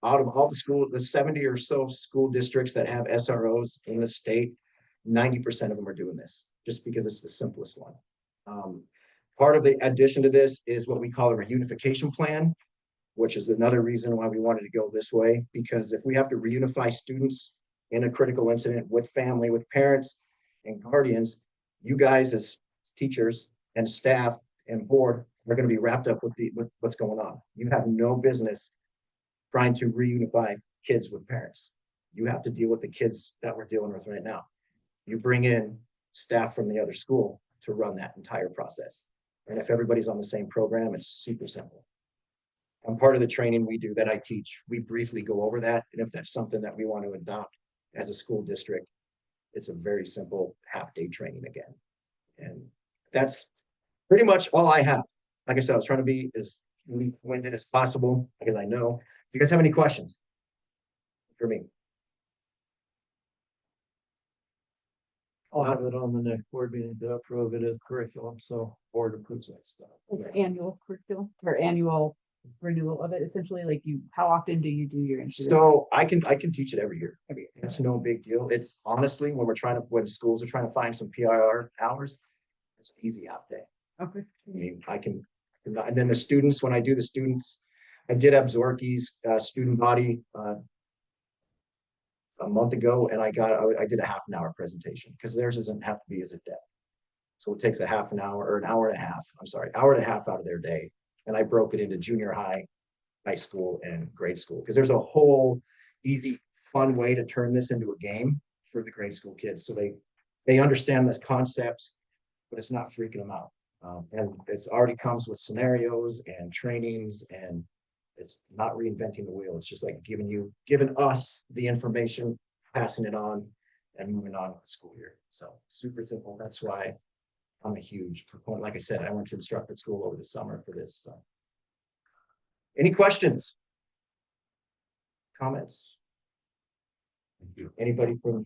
out of all the 70 or so school districts that have SROs in the state, 90% of them are doing this just because it's the simplest one. Part of the addition to this is what we call a reunification plan, which is another reason why we wanted to go this way, because if we have to reunify students in a critical incident with family, with parents and guardians, you guys as teachers and staff and board are going to be wrapped up with what's going on. You have no business trying to reunify kids with parents. You have to deal with the kids that we're dealing with right now. You bring in staff from the other school to run that entire process. And if everybody's on the same program, it's super simple. And part of the training we do that I teach, we briefly go over that. And if that's something that we want to adopt as a school district, it's a very simple half-day training again. And that's pretty much all I have. Like I said, I was trying to be as winded as possible because I know. Do you guys have any questions for me?
I'll have it on the next board meeting to approve it as curriculum, so board approves that stuff.
Or annual curriculum or annual renewal of it, essentially, like how often do you do your insurance?
So I can teach it every year. It's no big deal. It's honestly, when schools are trying to find some PIR hours, it's an easy out day.
Okay.
I mean, and then the students, when I do the students, I did Abzorki's student body a month ago, and I did a half an hour presentation because theirs doesn't have to be as in-depth. So it takes a half an hour or an hour and a half, hour and a half out of their day. And I broke it into junior high, high school, and grade school, because there's a whole easy, fun way to turn this into a game for the grade school kids. So they understand the concepts, but it's not freaking them out. And it's already comes with scenarios and trainings, and it's not reinventing the wheel. It's just like giving us the information, passing it on, and moving on with the school year. So super simple. That's why I'm a huge proponent. Like I said, I went to instructor school over the summer for this. So. Any questions? Comments?
Thank you.
Anybody from?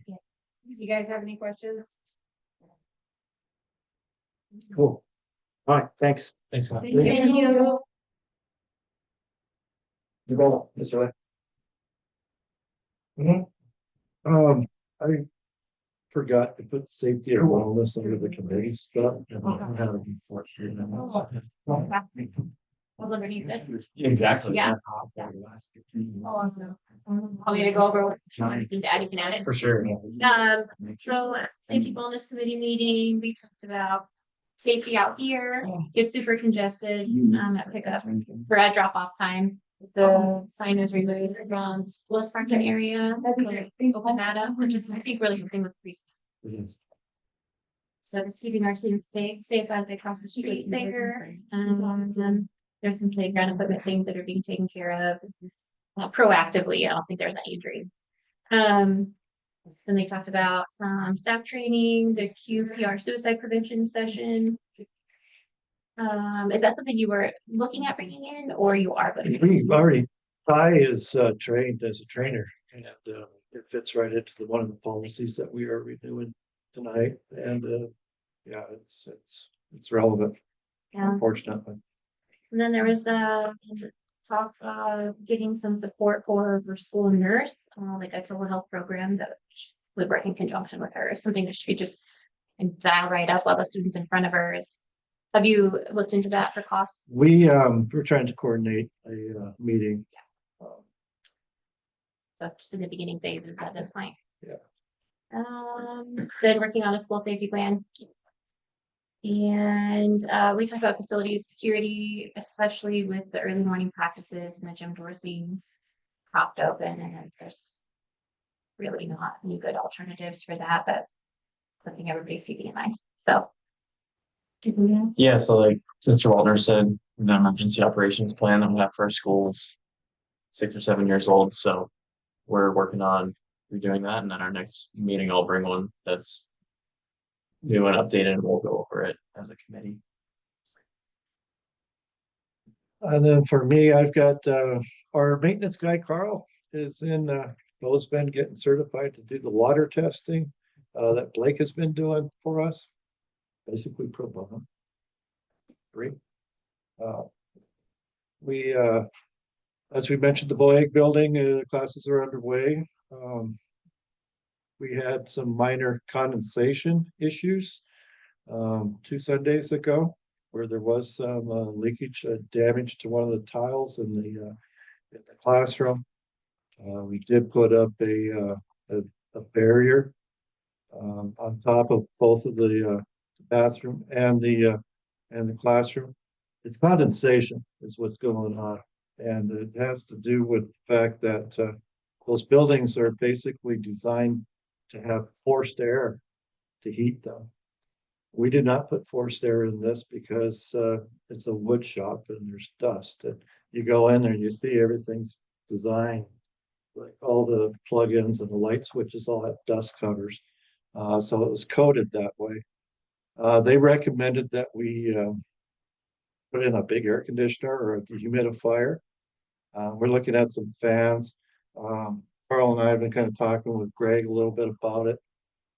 You guys have any questions?
Cool. All right, thanks.
Thanks, Scott.
Thank you.
You go, Mr. Lay.
I forgot to put safety and wellness under the committee stuff. And I don't have it before here now.
Well, underneath this.
Exactly.
Yeah. Oh, no. Want me to go over? Anything to add, you can add it.
For sure.
So safety wellness committee meeting, we talked about safety out here. It's super congested, at pickup for at drop off time. The sign was removed from Los Parque area, to open that up, which is, I think, really helping with preschool. So just keeping our students safe as they cross the street there. There's some playground equipment things that are being taken care of. This is proactively. I don't think there's any injuries. Then they talked about some staff training, the QPR suicide prevention session. Is that something you were looking at bringing in, or you are?
We've already, Ty is trained as a trainer, and it fits right into one of the policies that we are renewing tonight. And yeah, it's relevant,
Yeah.
unfortunately.
And then there was talk of getting some support for school nurse, like a telehealth program that would work in conjunction with her, something that she could just dial right up while the students in front of her is. Have you looked into that for costs?
We're trying to coordinate a meeting.
So just in the beginning phases at this point.
Yeah.
Then working on a school safety plan. And we talked about facilities security, especially with the early morning practices and the gym doors being propped open, and then there's really not any good alternatives for that, but something everybody's keeping in mind. So.
Yeah, so like Mr. Waldner said, the emergency operations plan that we have for our schools 6 or 7 years old, so we're working on redoing that, and then our next meeting, I'll bring one that's new and updated, and we'll go over it as a committee.
And then for me, I've got, our maintenance guy, Carl, is in, has been getting certified to do the water testing, that Blake has been doing for us. Basically pro bono. Great. We, as we mentioned, the Boyeg building, classes are underway. We had some minor condensation issues, 2 Sundays ago, where there was some leakage, damage to one of the tiles in the classroom. We did put up a barrier on top of both of the bathroom and the classroom. It's condensation is what's going on, and it has to do with the fact that those buildings are basically designed to have forced air to heat them. We did not put forced air in this because it's a wood shop and there's dust. And you go in there and you see everything's designed, like all the plugins and the light switches all have dust covers. So it was coated that way. They recommended that we put in a big air conditioner or a dehumidifier. We're looking at some fans. Carl and I have been kind of talking with Greg a little bit about it.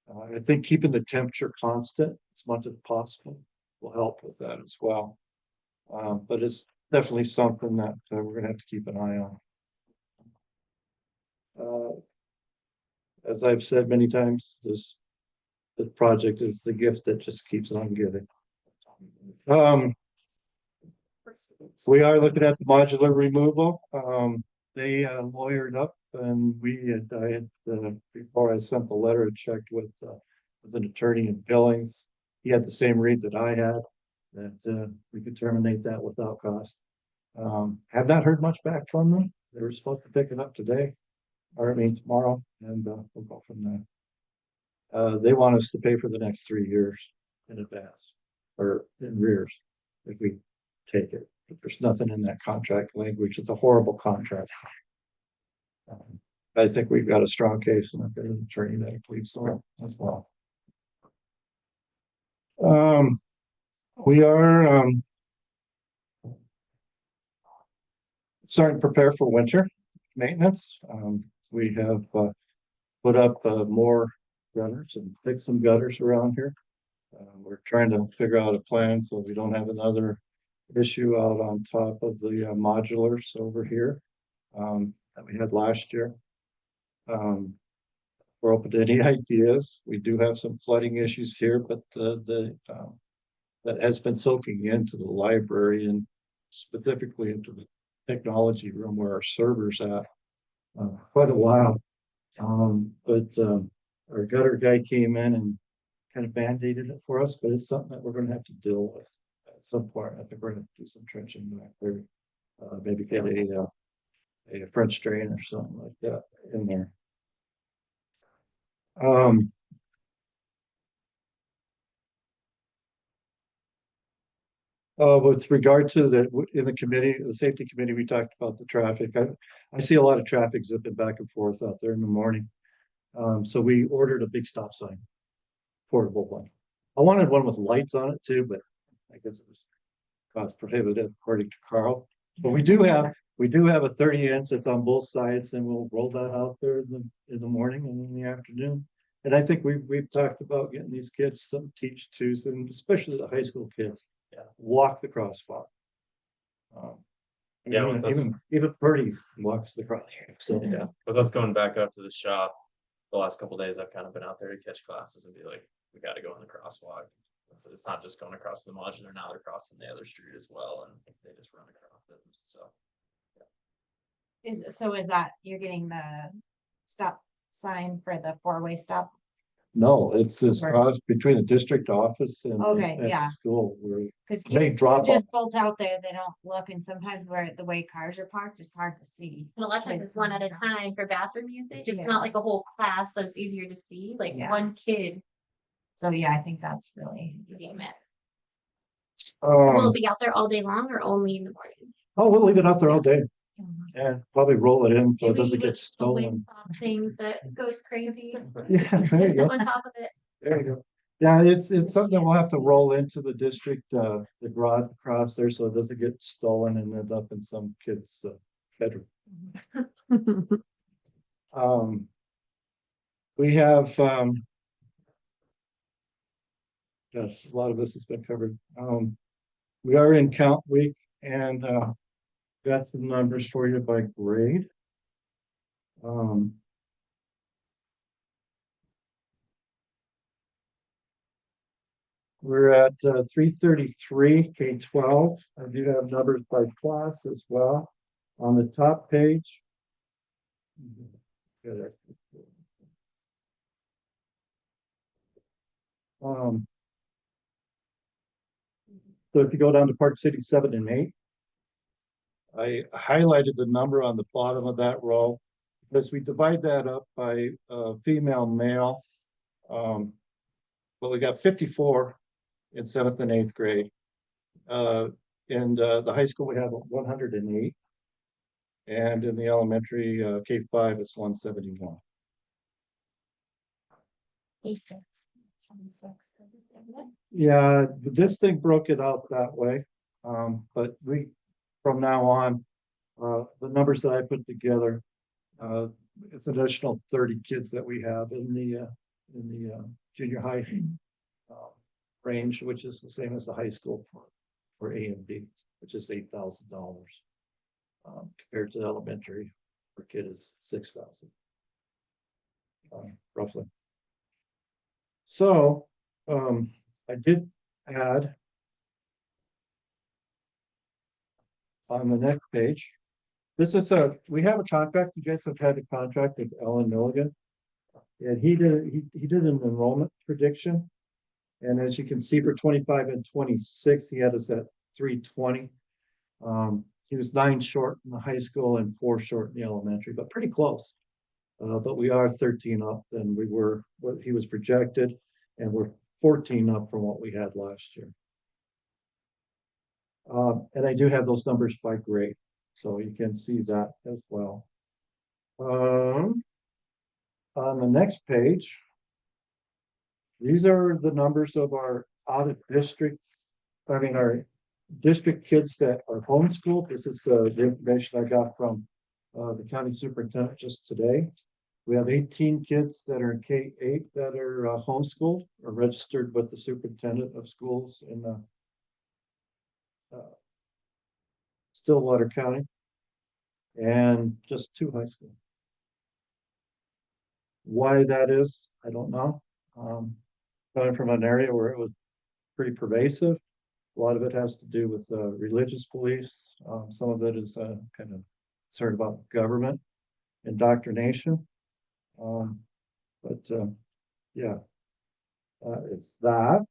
I think keeping the temperature constant as much as possible will help with that as well. But it's definitely something that we're gonna have to keep an eye on. As I've said many times, this project is the gift that just keeps on giving. We are looking at the modular removal. They lawyered up, and before I sent the letter, I checked with an attorney in Billings. He had the same read that I had, that we could terminate that without cost. Have not heard much back from them. They were supposed to pick it up today, or I mean tomorrow, and we'll go from there. They want us to pay for the next 3 years in advance, or in arrears, if we take it. But there's nothing in that contract language. It's a horrible contract. I think we've got a strong case, and I've got an attorney that believes so as well. We are starting to prepare for winter maintenance. We have put up more gutters and fixed some gutters around here. We're trying to figure out a plan so we don't have another issue out on top of the modulars over here that we had last year. We're open to any ideas. We do have some flooding issues here, but that has been soaking into the library and specifically into the technology room where our server's at quite a while. But our gutter guy came in and kind of band-aided it for us, but it's something that we're going to have to deal with at some point. I think we're going to do some trenching back there, maybe get a French drain or something like that in there. With regard to in the committee, the safety committee, we talked about the traffic. I see a lot of traffic zipping back and forth out there in the morning. So we ordered a big stop sign, portable one. I wanted one with lights on it too, but I guess it was cost prohibitive according to Carl. But we do have a 30-inch that's on both sides, and we'll roll that out there in the morning and in the afternoon. And I think we've talked about getting these kids some teach too, and especially the high school kids.
Yeah.
Walk the crosswalk.
Yeah,
even Purdy walks the crosswalk. So
Yeah, with us going back up to the shop, the last couple of days, I've kind of been out there to catch classes and be like, we got to go in the crosswalk. It's not just going across the modular, now they're crossing the other street as well, and they just run across it. So
Is that, you're getting the stop sign for the 4-way stop?
no, it's this
Right.
cross between the district office and
Okay,
and the
yeah.
school where
Cause
They
kids
drop
just bolt out there, they don't look, and sometimes where the way cars are parked, it's hard to see.
And a lot of times it's one at a time for bathroom usage. It's
Yeah.
not like a whole class, so it's easier to see. Like
Yeah.
one kid
So yeah, I think that's really it. Will it
Um,
be out there all day long or only in the morning?
oh, we'll leave it out there all day and probably roll it in so it
Maybe
doesn't
with
get
the
stolen.
windsock things that goes crazy
Yeah, there you go.
on top of it.
There you go. Yeah, it's something that we'll have to roll into the district, the garage across there, so it doesn't get stolen and end up in some kid's bedroom. We have, yes, a lot of this has been covered. We are in count week and, got some numbers for you by grade. We're at 333 K-12. I do have numbers by class as well on the top page. Um, so if you go down to Park City 7 and 8, I highlighted the number on the bottom of that row because we divide that up by female, male. But we got 54 in 7th and 8th grade. In the high school, we have 108. And in the elementary, K-5, it's 171. Yeah, this thing broke it out that way. But from now on, the numbers that I put together, it's an additional 30 kids that we have in the junior high range, which is the same as the high school for A and B, which is $8,000. Compared to the elementary, per kid is 6,000. Roughly. So, I did add on the next page. This is we have a contract. You guys have had a contract with Ellen Milligan. And he did an enrollment prediction. And as you can see for 25 and 26, he had us at 320. He was 9 short in the high school and 4 short in the elementary, but pretty close. But we are 13 up than we were what he was projected, and we're 14 up from what we had last year. And I do have those numbers by grade, so you can see that as well. On the next page, these are the numbers of our out of district, our district kids that are homeschooled. This is the information I got from the county superintendent just today. We have 18 kids that are in K-8 that are homeschooled or registered with the superintendent of schools in Stillwater County, and just 2 high schools. Why that is, I don't know. Coming from an area where it was pretty pervasive. A lot of it has to do with religious beliefs. Some of it is kind of concerned about government indoctrination. Yeah, it's that.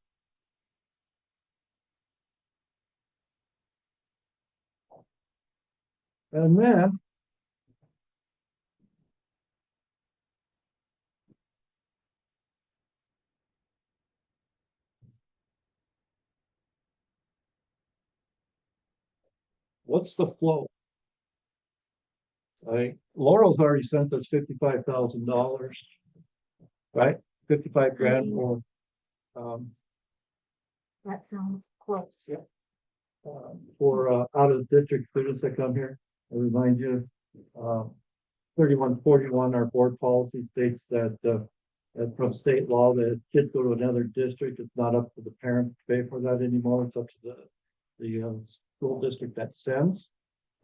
And then what's the flow? Laurel's already sent us $55,000, right? 55 grand more.
That sounds close.
Yeah. For out of district students that come here. I remind you, 3141, our board policy states that from state law, that kids go to another district, it's not up to the parent to pay for that anymore. It's up to the school district that sends.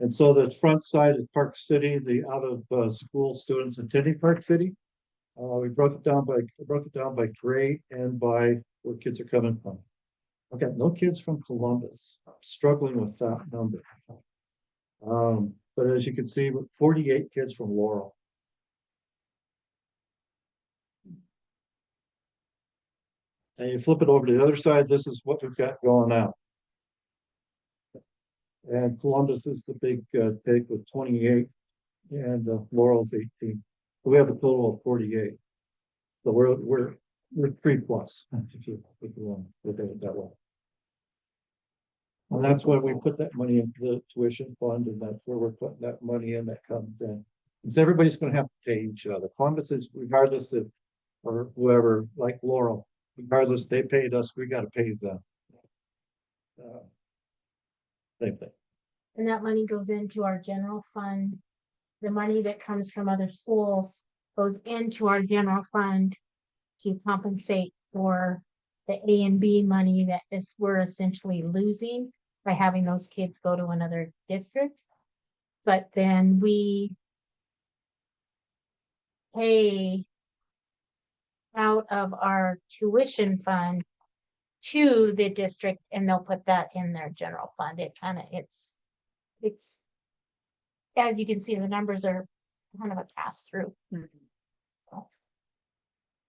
And so the front side is Park City, the out of school students attending Park City. We broke it down by grade and by where kids are coming from. I've got no kids from Columbus. I'm struggling with that number. But as you can see, 48 kids from Laurel. And you flip it over to the other side, this is what we've got going out. And Columbus is the big take with 28, and Laurel's 18. So we have a total of 48. So we're with 3+, if you want to look at it that way. And that's why we put that money into the tuition fund, and that's where we're putting that money in that comes in. Because everybody's gonna have to pay each other. Columbus is regardless of, or whoever, like Laurel, regardless, they paid us, we gotta pay them. Same thing.
And that money goes into our general fund. The money that comes from other schools goes into our general fund to compensate for the A and B money that is, we're essentially losing by having those kids go to another district. But then we pay out of our tuition fund to the district, and they'll put that in their general fund. It kind of, it's, as you can see, the numbers are kind of a pass through.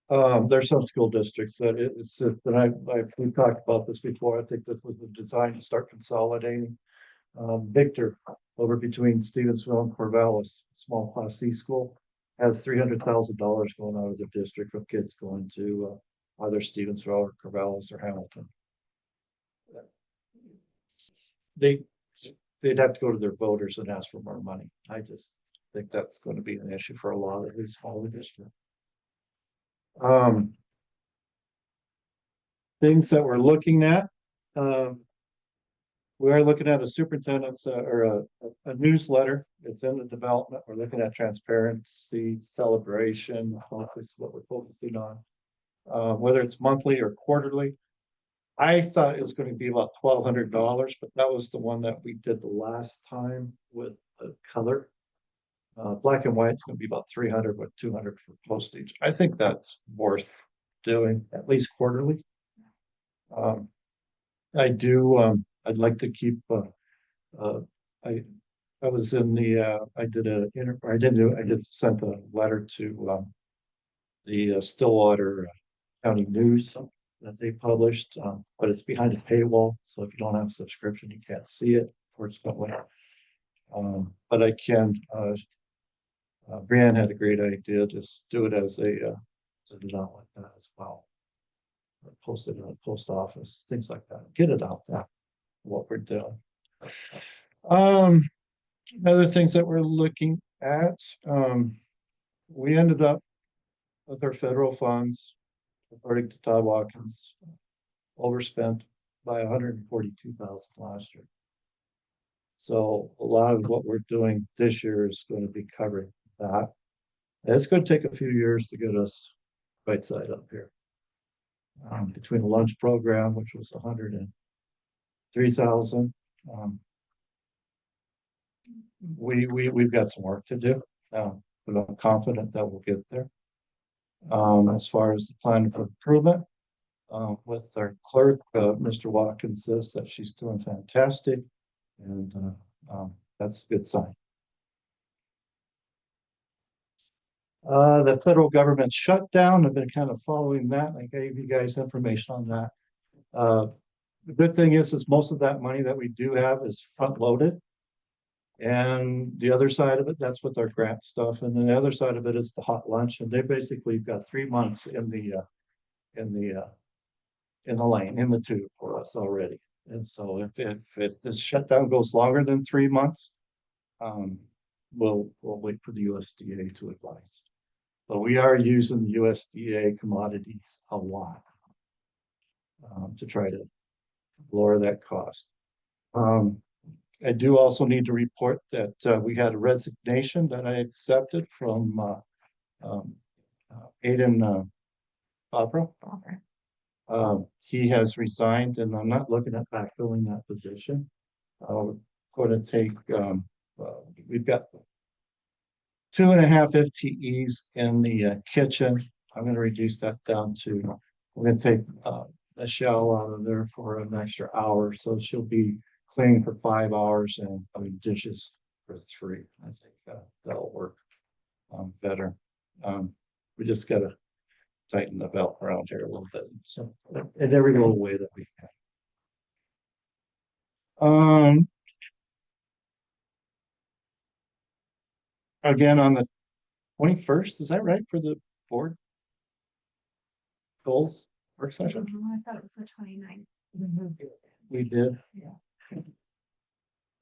There's some school districts that it's, and we've talked about this before. I think this was the design to start consolidating. Victor, over between Stevensville and Corvallis, small class C school, has $300,000 going out of the district of kids going to either Stevensville or Corvallis or Hamilton. They'd have to go to their voters and ask for more money. I just think that's going to be an issue for a lot of these smaller districts. Things that we're looking at. We are looking at a superintendent's or a newsletter. It's in the development. We're looking at transparency, celebration, focus, what we're focusing on, whether it's monthly or quarterly. I thought it was going to be about $1,200, but that was the one that we did the last time with the color. Black and white is going to be about 300 with 200 for postage. I think that's worth doing at least quarterly. I'd like to keep. I was in the. I did sent a letter to the Stillwater County News that they published, but it's behind a paywall, so if you don't have a subscription, you can't see it. Fortunately, but I can. Brianne had a great idea. Just do it as a send it out like that as well. Or post it in the post office, things like that. Get it out there. What we're doing. Other things that we're looking at. We ended up with our federal funds, according to Todd Watkins, overspent by $142,000 last year. So a lot of what we're doing this year is going to be covering that. And it's going to take a few years to get us right side up here. Between the lunch program, which was $103,000, we've got some work to do, but I'm confident that we'll get there. As far as the plan for improvement, with our clerk, Mr. Watkins says that she's doing fantastic, and that's a good sign. The federal government shutdown, I've been kind of following that. I gave you guys information on that. The good thing is most of that money that we do have is front loaded. And the other side of it, that's with our grant stuff. And then the other side of it is the hot lunch. And they basically got 3 months in the lane, in the tube for us already. And so if the shutdown goes longer than 3 months, we'll wait for the USDA to advise. But we are using the USDA commodities a lot to try to lower that cost. I do also need to report that we had a resignation that I accepted from Aiden Opera. He has resigned, and I'm not looking at backfilling that position. We're going to take, we've got 2.5 FTEs in the kitchen. I'm going to reduce that down to, we're going to take Michelle out of there for an extra hour. So she'll be cleaning for 5 hours and doing dishes for 3. I think that'll work better. We just got to tighten the belt around here a little bit. So in every little way that we can. Again, on the 21st, is that right for the board? goals work session?
I thought it was the 29th.
We did.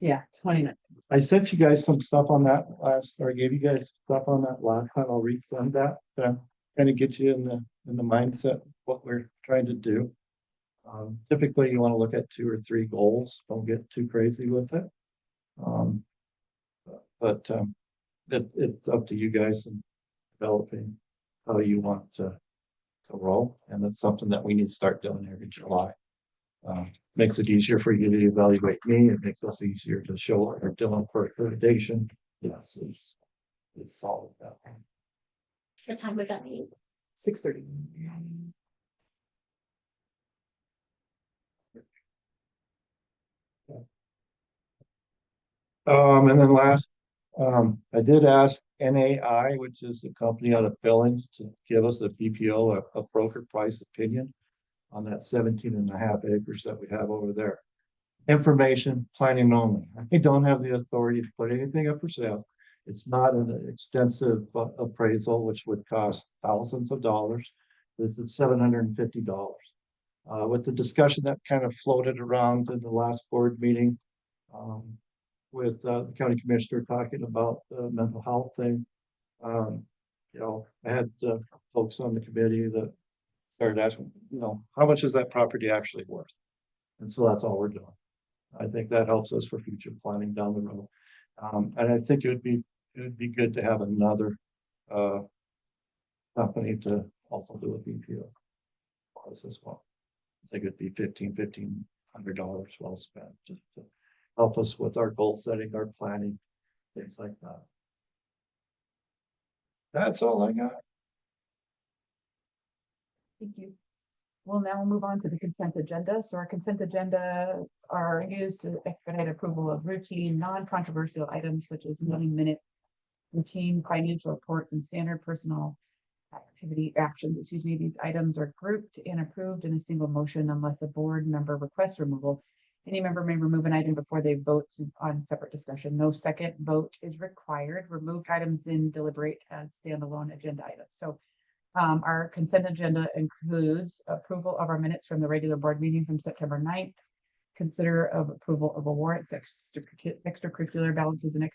Yeah, 29th.
I sent you guys some stuff on that last, or I gave you guys stuff on that last time. I'll resend that. Kind of get you in the mindset of what we're trying to do. Typically you want to look at 2 or 3 goals. Don't get too crazy with it. But it's up to you guys in developing how you want to roll. And that's something that we need to start doing every July. Makes it easier for you to evaluate me. It makes us easier to show what we're doing for accreditation. Yes, it's solid that way.
What time would that be?
6:30.
And then last, I did ask NAI, which is a company out of Billings, to give us a BPO, a broker price opinion on that 17.5 acres that we have over there. Information, planning only. I don't have the authority to put anything up for sale. It's not an extensive appraisal, which would cost thousands of dollars. This is $750. With the discussion that kind of floated around in the last board meeting, with the county commissioner talking about the mental health thing. I had folks on the committee that started asking, how much is that property actually worth? And so that's all we're doing. I think that helps us for future planning down the road. And I think it would be good to have another company to also do a BPO for us as well. I think it'd be $1,500 well spent just to help us with our goal setting, our planning, things like that. That's all I got.
Thank you. We'll now move on to the consent agenda. So our consent agenda are used to expedite approval of routine, non-controversial items such as meeting minutes, routine financial reports, and standard personal activity actions. These items are grouped and approved in a single motion unless a board member requests removal. Any member may remove an item before they vote on separate discussion. No second vote is required. Removed items then deliberate as standalone agenda items. So our consent agenda includes approval of our minutes from the regular board meeting from September 9th, consider of approval of warrants, extracurricular balances and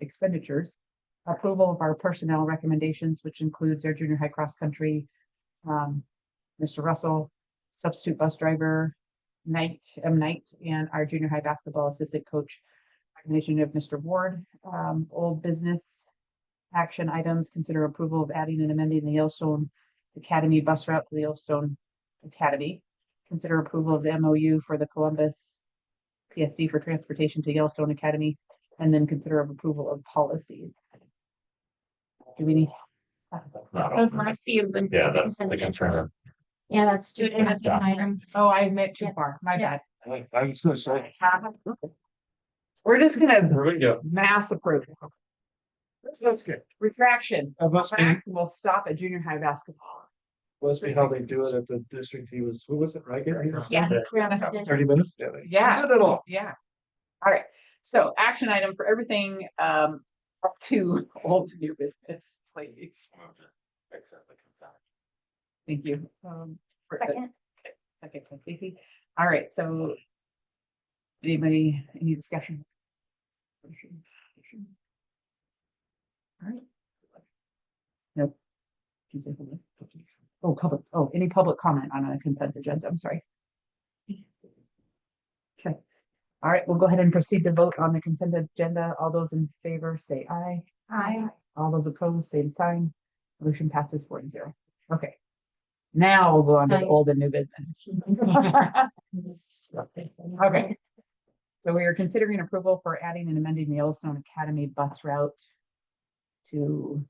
expenditures, approval of our personnel recommendations, which includes our junior high cross country, Mr. Russell, substitute bus driver, Knight, and our junior high basketball assistant coach, recommendation of Mr. Ward. Old business action items, consider approval of adding and amending the Yellowstone Academy bus route to the Yellowstone Academy. Consider approval of the MOU for the Columbus PSD for transportation to Yellowstone Academy, and then consider approval of policies. Do we need?
Those must be the
Yeah, that's the
consent
concern.
Yeah, that's two different
Yeah.
items.
Oh, I admit too far. My
Yeah.
bad.
I was gonna say.
We're just gonna
Here we go.
mass approval.
That's good.
Retraction.
That must be,
We'll stop at junior high basketball.
must be how they do it at the district. Who was it, Riker?
Yeah.
30 minutes?
Yeah.
Did it all.
Yeah. All right. So action item for everything up to old and new business, please.
Accept the consent.
Thank you.
Second.
Second, by Stacy. All right, so anybody, any discussion? All right. Nope. Oh, any public comment on a consent agenda? I'm sorry. Okay. All right, we'll go ahead and proceed to vote on the consent agenda. All those in favor say aye.
Aye.
All those opposed, same sign. Motion passes 4-0. Okay. Now we'll go on to the
Aye.
old and new business. Okay. So we are considering approval for adding and amending the Yellowstone Academy bus route to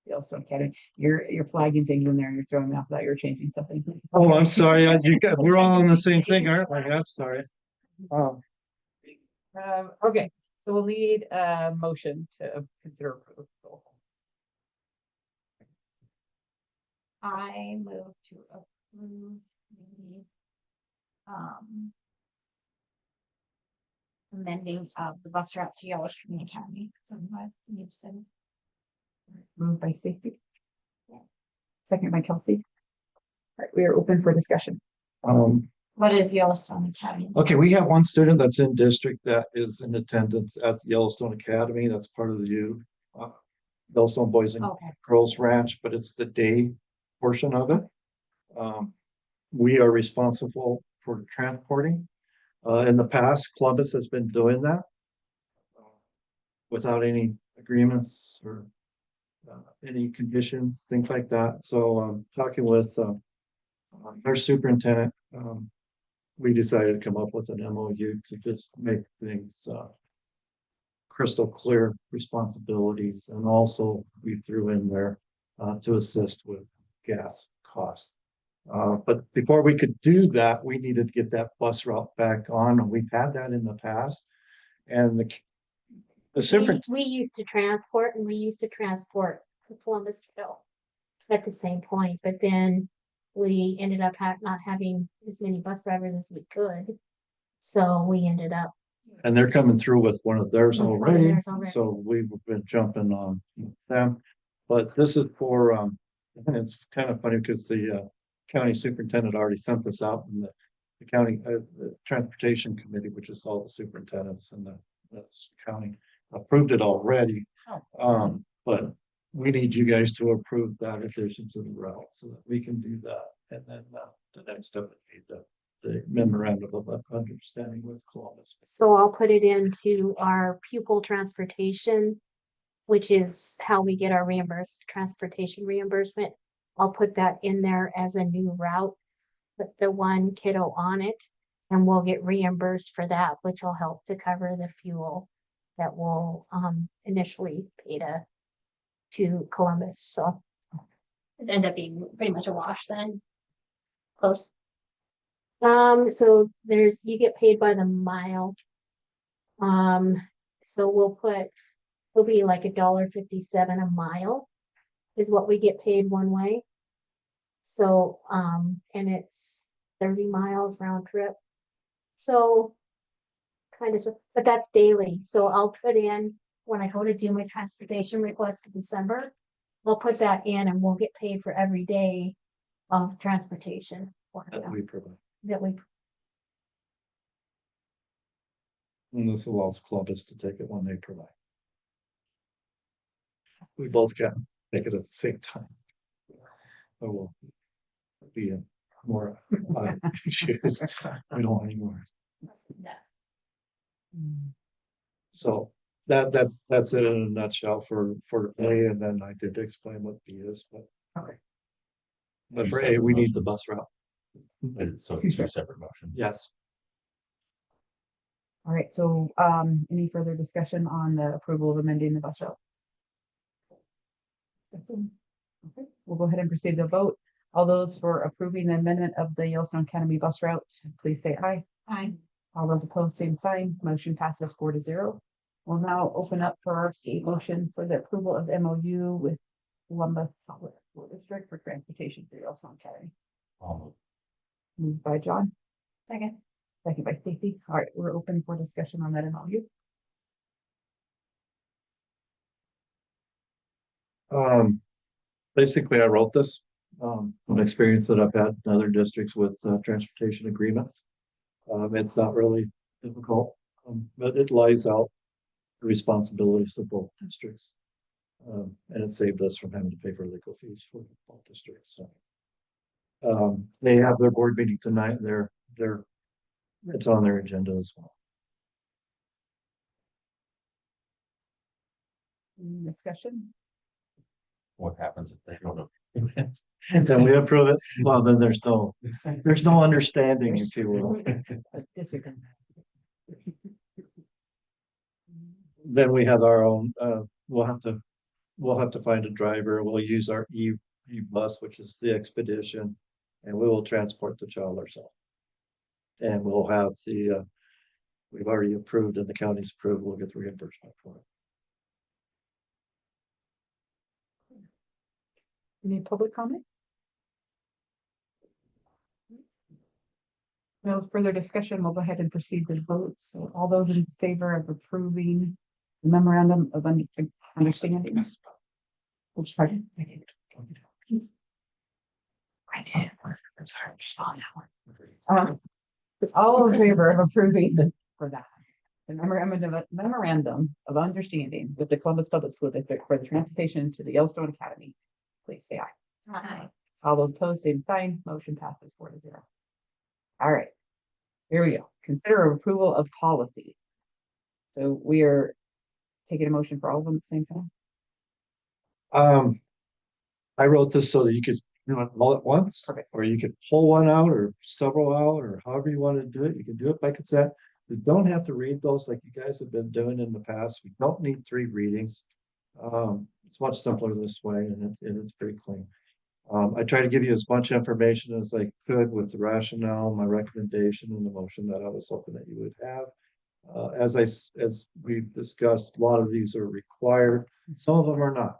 Yellowstone Academy. You're flagging things in there. You're throwing me off that you're changing something.
Oh, I'm sorry. We're all on the same thing, aren't we? I'm sorry.
Okay, so we'll need a motion to consider approval.
I move to approve the amending of the bus route to Yellowstone Academy. So what you said.
Moved by Stacy.
Yeah.
Second by Kelsey. right, we are open for discussion.
What is Yellowstone Academy?
Okay, we have one student that's in district that is in attendance at Yellowstone Academy. That's part of the U. Yellowstone Boys and
Okay.
Girls Ranch, but it's the day portion of it. We are responsible for transporting. In the past, Columbus has been doing that without any agreements or any conditions, things like that. So talking with our superintendent, we decided to come up with an MOU to just make things crystal clear responsibilities. And also we threw in there to assist with gas costs. But before we could do that, we needed to get that bus route back on. And we've had that in the past. And the super,
We used to transport and we used to transport to Columbusville at the same point, but then we ended up not having as many bus drivers as we could. So we ended up,
and they're coming through with one of theirs
With one of
already.
theirs already.
So we've been jumping on them. But this is for, and it's kind of funny because the county superintendent already sent this out and the county, the transportation committee, which is all the superintendents and the county approved it already. But we need you guys to approve that addition to the route so that we can do that. And then the next step would be the memorandum of understanding with Columbus.
so I'll put it into our pupil transportation, which is how we get our transportation reimbursement. I'll put that in there as a new route, put the one kiddo on it, and we'll get reimbursed for that, which will help to cover the fuel that will initially pay to Columbus. So
Does it end up being pretty much a wash then? Close.
so you get paid by the mile. So it'll be like $1.57 a mile is what we get paid one way. So, and it's 30 miles round trip. So kind of, but that's daily. So I'll put in, when I go to do my transportation request in December, I'll put that in and we'll get paid for every day of transportation.
That we provide.
That we,
And this allows Columbus to take it when they provide. We both can take it at the same time. Or we'll be in more issues. We don't want any more. So that's it in a nutshell for A, and then I did explain what B is, but.
Okay.
But for A, we need the bus route.
So two separate motions.
Yes.
All right, so any further discussion on the approval of amending the bus route? Okay, we'll go ahead and proceed to vote. All those for approving the amendment of the Yellowstone Academy bus route, please say aye.
Aye.
All those opposed, same sign. Motion passes 4-0. We'll now open up for a motion for the approval of MOU with Columbus Public School District for transportation for Yellowstone Academy. Moved by John,
Second.
second by Stacy. All right, we're open for discussion on that MOU.
Basically, I wrote this, an experience that I've had in other districts with transportation agreements. It's not really difficult, but it lays out the responsibilities of both districts. And it saved us from having to pay for legal fees for both districts. So they have their board meeting tonight. It's on their agenda as well.
Any discussion?
What happens if they don't?
Then we approve it. Well, then there's no understanding, if you will.
Disagree.
Then we have our own, we'll have to find a driver. We'll use our e-bus, which is the expedition, and we will transport the child ourselves. And we'll have we've already approved and the county's approved, we'll get the reimbursement for it.
Any public comment? No further discussion. We'll go ahead and proceed to vote. So all those in favor of approving the memorandum of understanding. Which part? I did. I'm sorry, just on that one. All in favor of approving for that. The memorandum of understanding with the Columbus Public School District for the transportation to the Yellowstone Academy. Please say aye.
Aye.
All those opposed, same sign. Motion passes 4-0. All right. Here we go. Consider approval of policy. So we are taking a motion for all of them at the same time.
I wrote this so that you could do it all at once.
Perfect.
Or you could pull one out or several out, or however you want to do it. You can do it by consent. You don't have to read those like you guys have been doing in the past. We don't need 3 readings. It's much simpler this way, and it's pretty clean. I try to give you as much information as I could with the rationale, my recommendation, and the motion that I was hoping that you would have. As we've discussed, a lot of these are required. Some of them are not.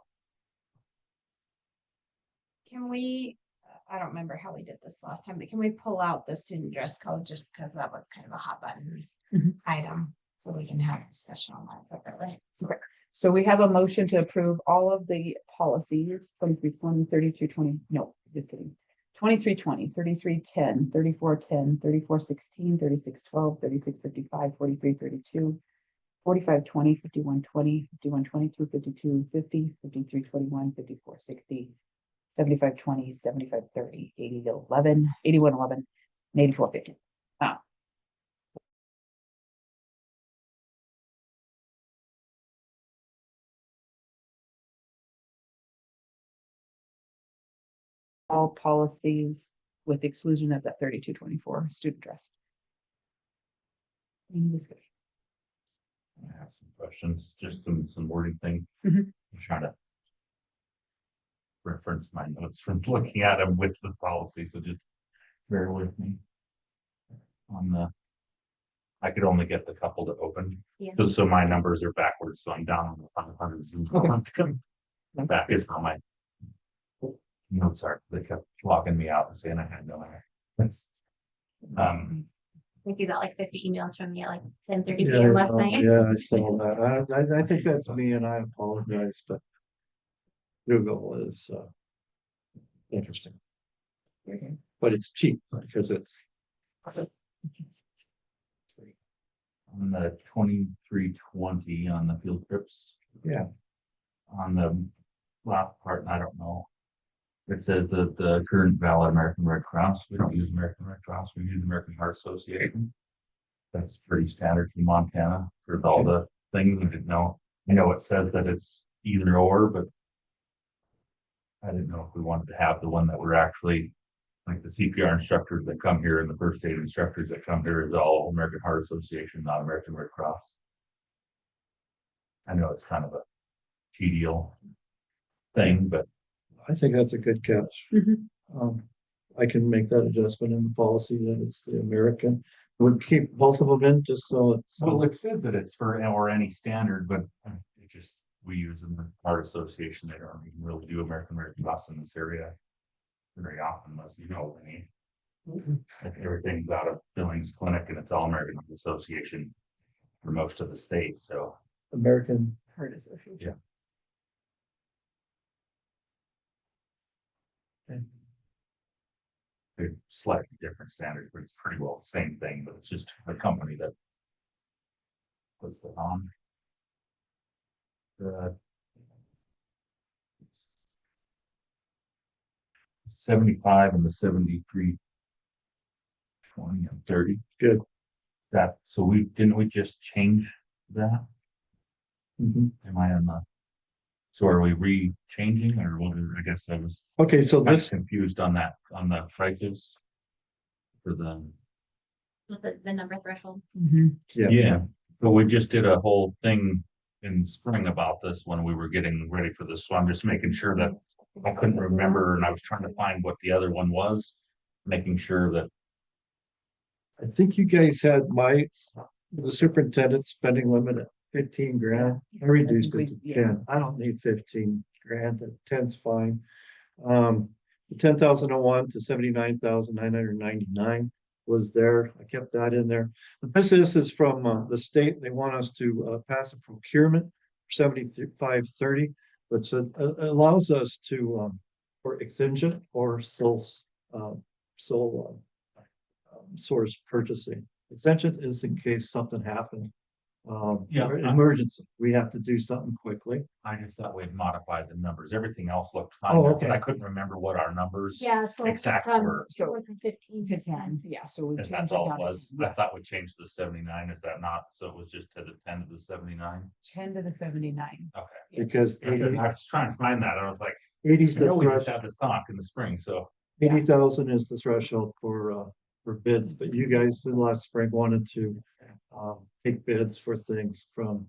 Can we, I don't remember how we did this last time, but can we pull out the student dress code just because that was kind of a hot button item? So we can have a discussion on that separately.
So we have a motion to approve all of the policies, 2320, 3220, no, just kidding. 2320, 3310, 3410, 3416, 3612, 3655, 4332, 4520, 5120, 5122, 5250, 5321, 5460, 7520, 7530, 8011, 8111, and 8450. All policies with exclusion of that 3224 student dress. Any discussion?
I have some questions, just some wording thing.
Mhm.
I'm trying to reference my notes from looking at them with the policy, so just bear with me. On the, I could only get the couple to open,
Yeah.
so my numbers are backwards, so I'm down on the 500s. And back is how my notes are, they kept locking me out and saying I had no idea.
We do that like 50 emails from you at like 10:30
Yeah,
PM last night.
yeah, I saw that. I think that's me, and I apologize, but Google is interesting. But it's cheap because it's
On the 2320 on the field trips.
Yeah.
On the last part, I don't know. It says that the current valid American Red Cross, we don't use American Red Cross, we use American Heart Association. That's pretty standard in Montana for all the things. I didn't know. I know it says that it's either or, but I didn't know if we wanted to have the one that we're actually, like the CPR instructors that come here and the first aid instructors that come here is all American Heart Association, not American Red Cross. I know it's kind of a tedious thing, but
I think that's a good catch. I can make that adjustment in the policy that it's the American. Would keep both of them in just so it's.
well, it says that it's for or any standard, but it just, we use them, our association, they don't even really do American Red Cross in this area very often, unless you know what I mean. Like everything's out of Billings Clinic and it's all American Heart Association for most of the state, so.
American
Heart Association.
Yeah. They're slightly different standards, but it's pretty well the same thing, but it's just the company that puts it on. The 75 and the 73, 20 and 30.
Good.
That, so didn't we just change that?
Mhm.
Am I on the? So are we re-changing or what? I guess I was
Okay, so
kind of
this,
confused on that, on the prices. For the,
With the number threshold.
yeah, but we just did a whole thing in spring about this when we were getting ready for this, so I'm just making sure that I couldn't remember and I was trying to find what the other one was. Making sure that,
I think you guys had the superintendent's spending limit at 15 grand. I reduced it to 10. I don't need 15 grand. 10's fine. The 10,001 to 79,999 was there. I kept that in there. But this is from the state. They want us to pass a procurement for 7530, which allows us to for extension or sole sole source purchasing. Extension is in case something happened.
Yeah.
Or emergency, we have to do something quickly.
I just thought we'd modified the numbers. Everything else looked
Oh,
fine, but
okay.
I couldn't remember what our numbers
Yeah, so.
exactly were.
So went from 15
To 10, yeah, so we
And
changed
that's
it
all
down
it
to,
was. I thought we changed the 79. Is that not? So it was just to the 10 to the 79?
10 to the 79.
Okay.
Because
I was trying to find that. I was like,
80's
I know we just
the
had this talk in the spring, so.
80,000 is the threshold for bids, but you guys in last spring wanted to take bids for things from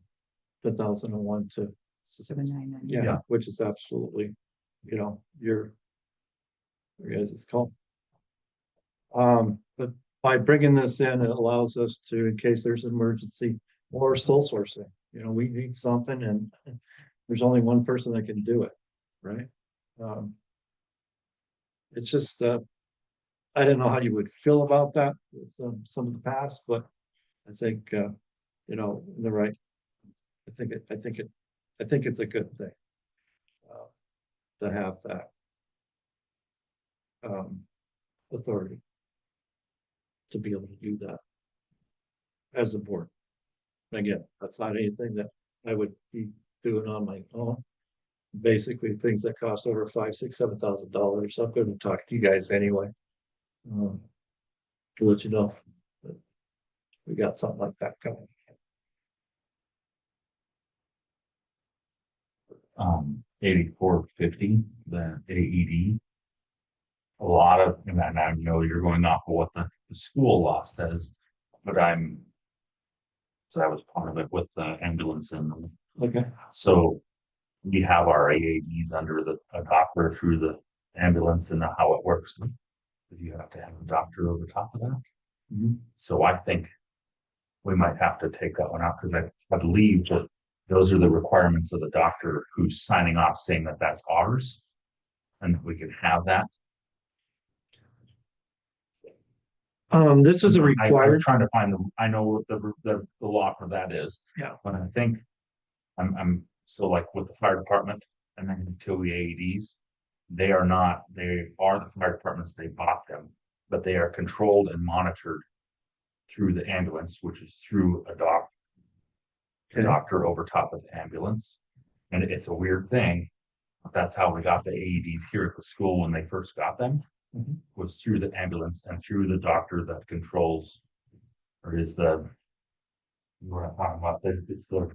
2001 to
799.
yeah, which is absolutely, your guys' it's called. But by bringing this in, it allows us to, in case there's an emergency or sole sourcing, we need something and there's only one person that can do it, right? It's just, I don't know how you would feel about that with some of the past, but I think, in the right. I think it's a good thing. To have that. Authority. To be able to do that. As a board. Again, that's not anything that I would be doing on my own. Basically, things that cost over $5,000, $6,000, $7,000. I'm going to talk to you guys anyway. To let you know that we got something like that coming.
8450, the AED. A lot of, and I know you're going off of what the school law says, but so I was part of it with the ambulance and
Okay.
so we have our AADs under a doctor through the ambulance and how it works. You have to have a doctor over top of that. So I think we might have to take that one out because I believe that those are the requirements of the doctor who's signing off saying that that's ours. And we can have that.
This is a
I'm
required.
trying to find I know what the law for that is.
Yeah.
But I think I'm so like with the fire department and then utility AEDs, they are the fire departments, they bought them, but they are controlled and monitored through the ambulance, which is through a doctor over top of the ambulance. And it's a weird thing. That's how we got the AEDs here at the school when they first got them. Was through the ambulance and through the doctor that controls or is the what I'm talking about. It's the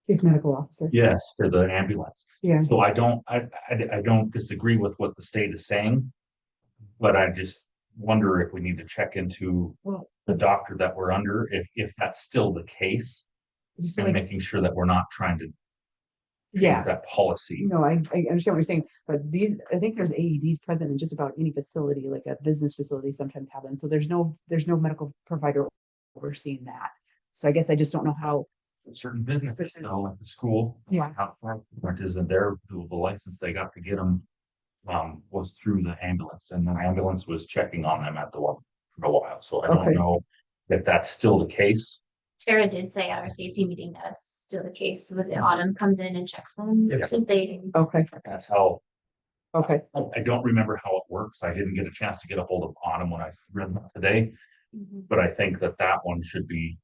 Chief medical officer.
yes for the ambulance.
Yeah.
So I don't disagree with what the state is saying, but I just wonder if we need to check into the doctor that we're under, if that's still the case, and making sure that we're not trying to change that policy.
No, I understand what you're saying, but I think there's AEDs present in just about any facility, like a business facility sometimes have them. So there's no medical provider overseeing that. So I guess I just don't know how.
Certain businesses, like the school.
Yeah.
How it is, and the license they got to get them was through the ambulance, and the ambulance was checking on them at the one for a while. So I don't know if that's still the case.
Tara did say at our safety meeting that's still the case. Was it Autumn comes in and checks them or something?
Okay.
That's how.
Okay.
I don't remember how it works. I didn't get a chance to get a hold of Autumn when I read them today, but I think that one should be.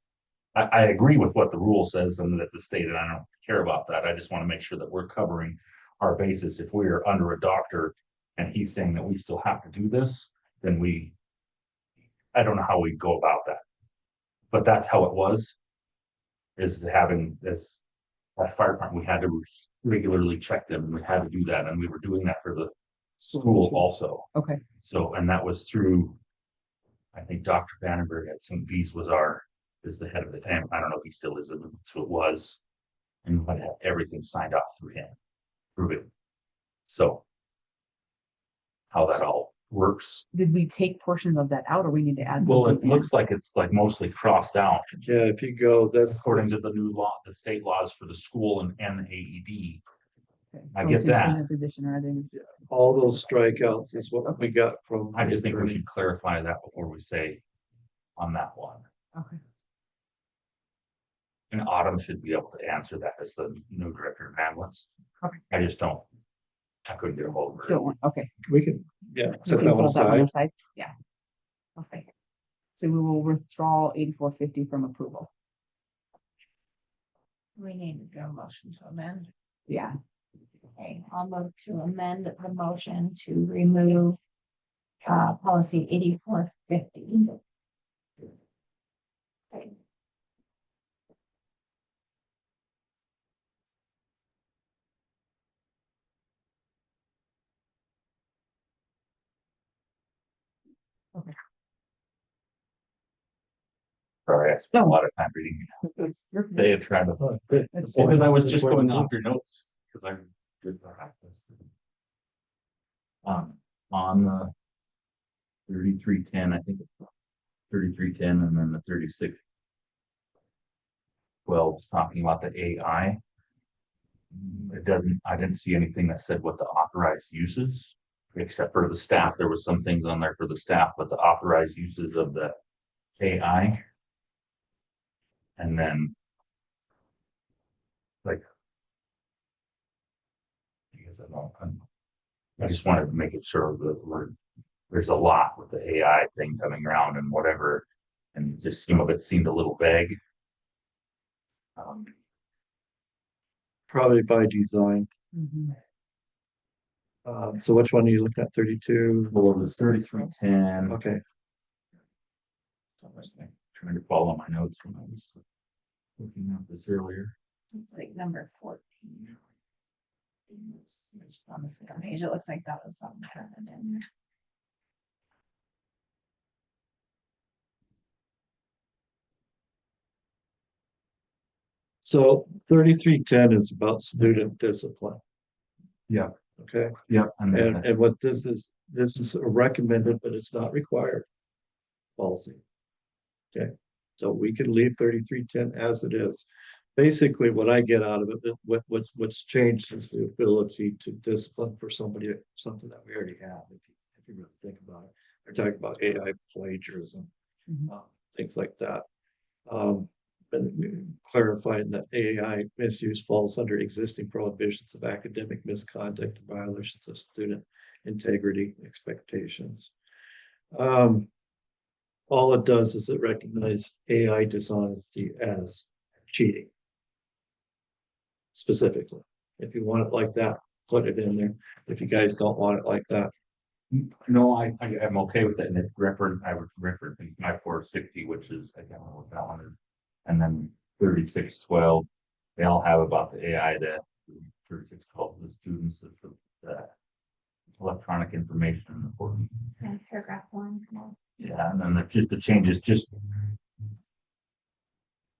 I agree with what the rule says and that the state, and I don't care about that. I just want to make sure that we're covering our basis. If we are under a doctor and he's saying that we still have to do this, then I don't know how we go about that. But that's how it was, is having this, that fire department, we had to regularly check them and we had to do that. And we were doing that for the school also.
Okay.
So, and that was through, I think Dr. Vandenberg at St. V's is the head of the family. I don't know if he still is, so it was, and I had everything signed off through him, through it. So how that all works.
Did we take portions of that out or we need to add?
Well, it
something in?
looks like it's like mostly crossed out
Yeah, if you go, that's
according to the new law, the state laws for the school and the AED.
Okay.
I
Go
get
to
that.
the Position or adding.
all those strikeouts is what we got from.
I just think we should clarify that before we say on that one.
Okay.
And Autumn should be able to answer that as the new director of ambulance.
Okay.
I couldn't get a hold of her.
Don't want, okay.
We can Yeah.
We
Set
can
that one
hold that one
aside.
aside. Yeah. Okay. So we will withdraw 8450 from approval.
We need to do a motion to amend.
Yeah.
Okay, I'll move to amend the motion to remove policy 8450.
Sorry, I spent a lot of time reading. They had tried to.
Oh, good.
Because I was just going off your notes, because I did practice. On the 3310, I think it's 3310 and then the 3612 is talking about the AI. I didn't see anything that said what the authorized uses, except for the staff. There was some things on there for the staff, but the authorized uses of the AI. And then like, I guess I just wanted to make it sure that there's a lot with the AI thing coming around and whatever, and just some of it seemed a little vague.
Probably by design.
Mhm.
So which one are you looking at? 32?
Well, it was 3310.
Okay.
So I was like, trying to follow my notes when I was looking at this earlier.
It's like number 14. It's on the second page. It looks like that was something turned in there.
So 3310 is about student discipline.
Yeah.
Okay.
Yeah.
And what this is a recommended, but it's not required policy. Okay. So we can leave 3310 as it is. Basically, what I get out of it, what's changed is the ability to discipline for somebody, something that we already have. If you really think about it, they're talking about AI plagiarism, things like that. And clarifying that AI misuse falls under existing prohibitions of academic misconduct and violations of student integrity expectations. All it does is it recognizes AI dishonesty as cheating. Specifically, if you want it like that, put it in there. If you guys don't want it like that,
No, I'm okay with that. And I would reference 5460, which is, I don't know what that one is. And then 3612, they all have about the AI that 3612, the students is the electronic information reporting.
And paragraph 1.
Yeah, and then the changes, just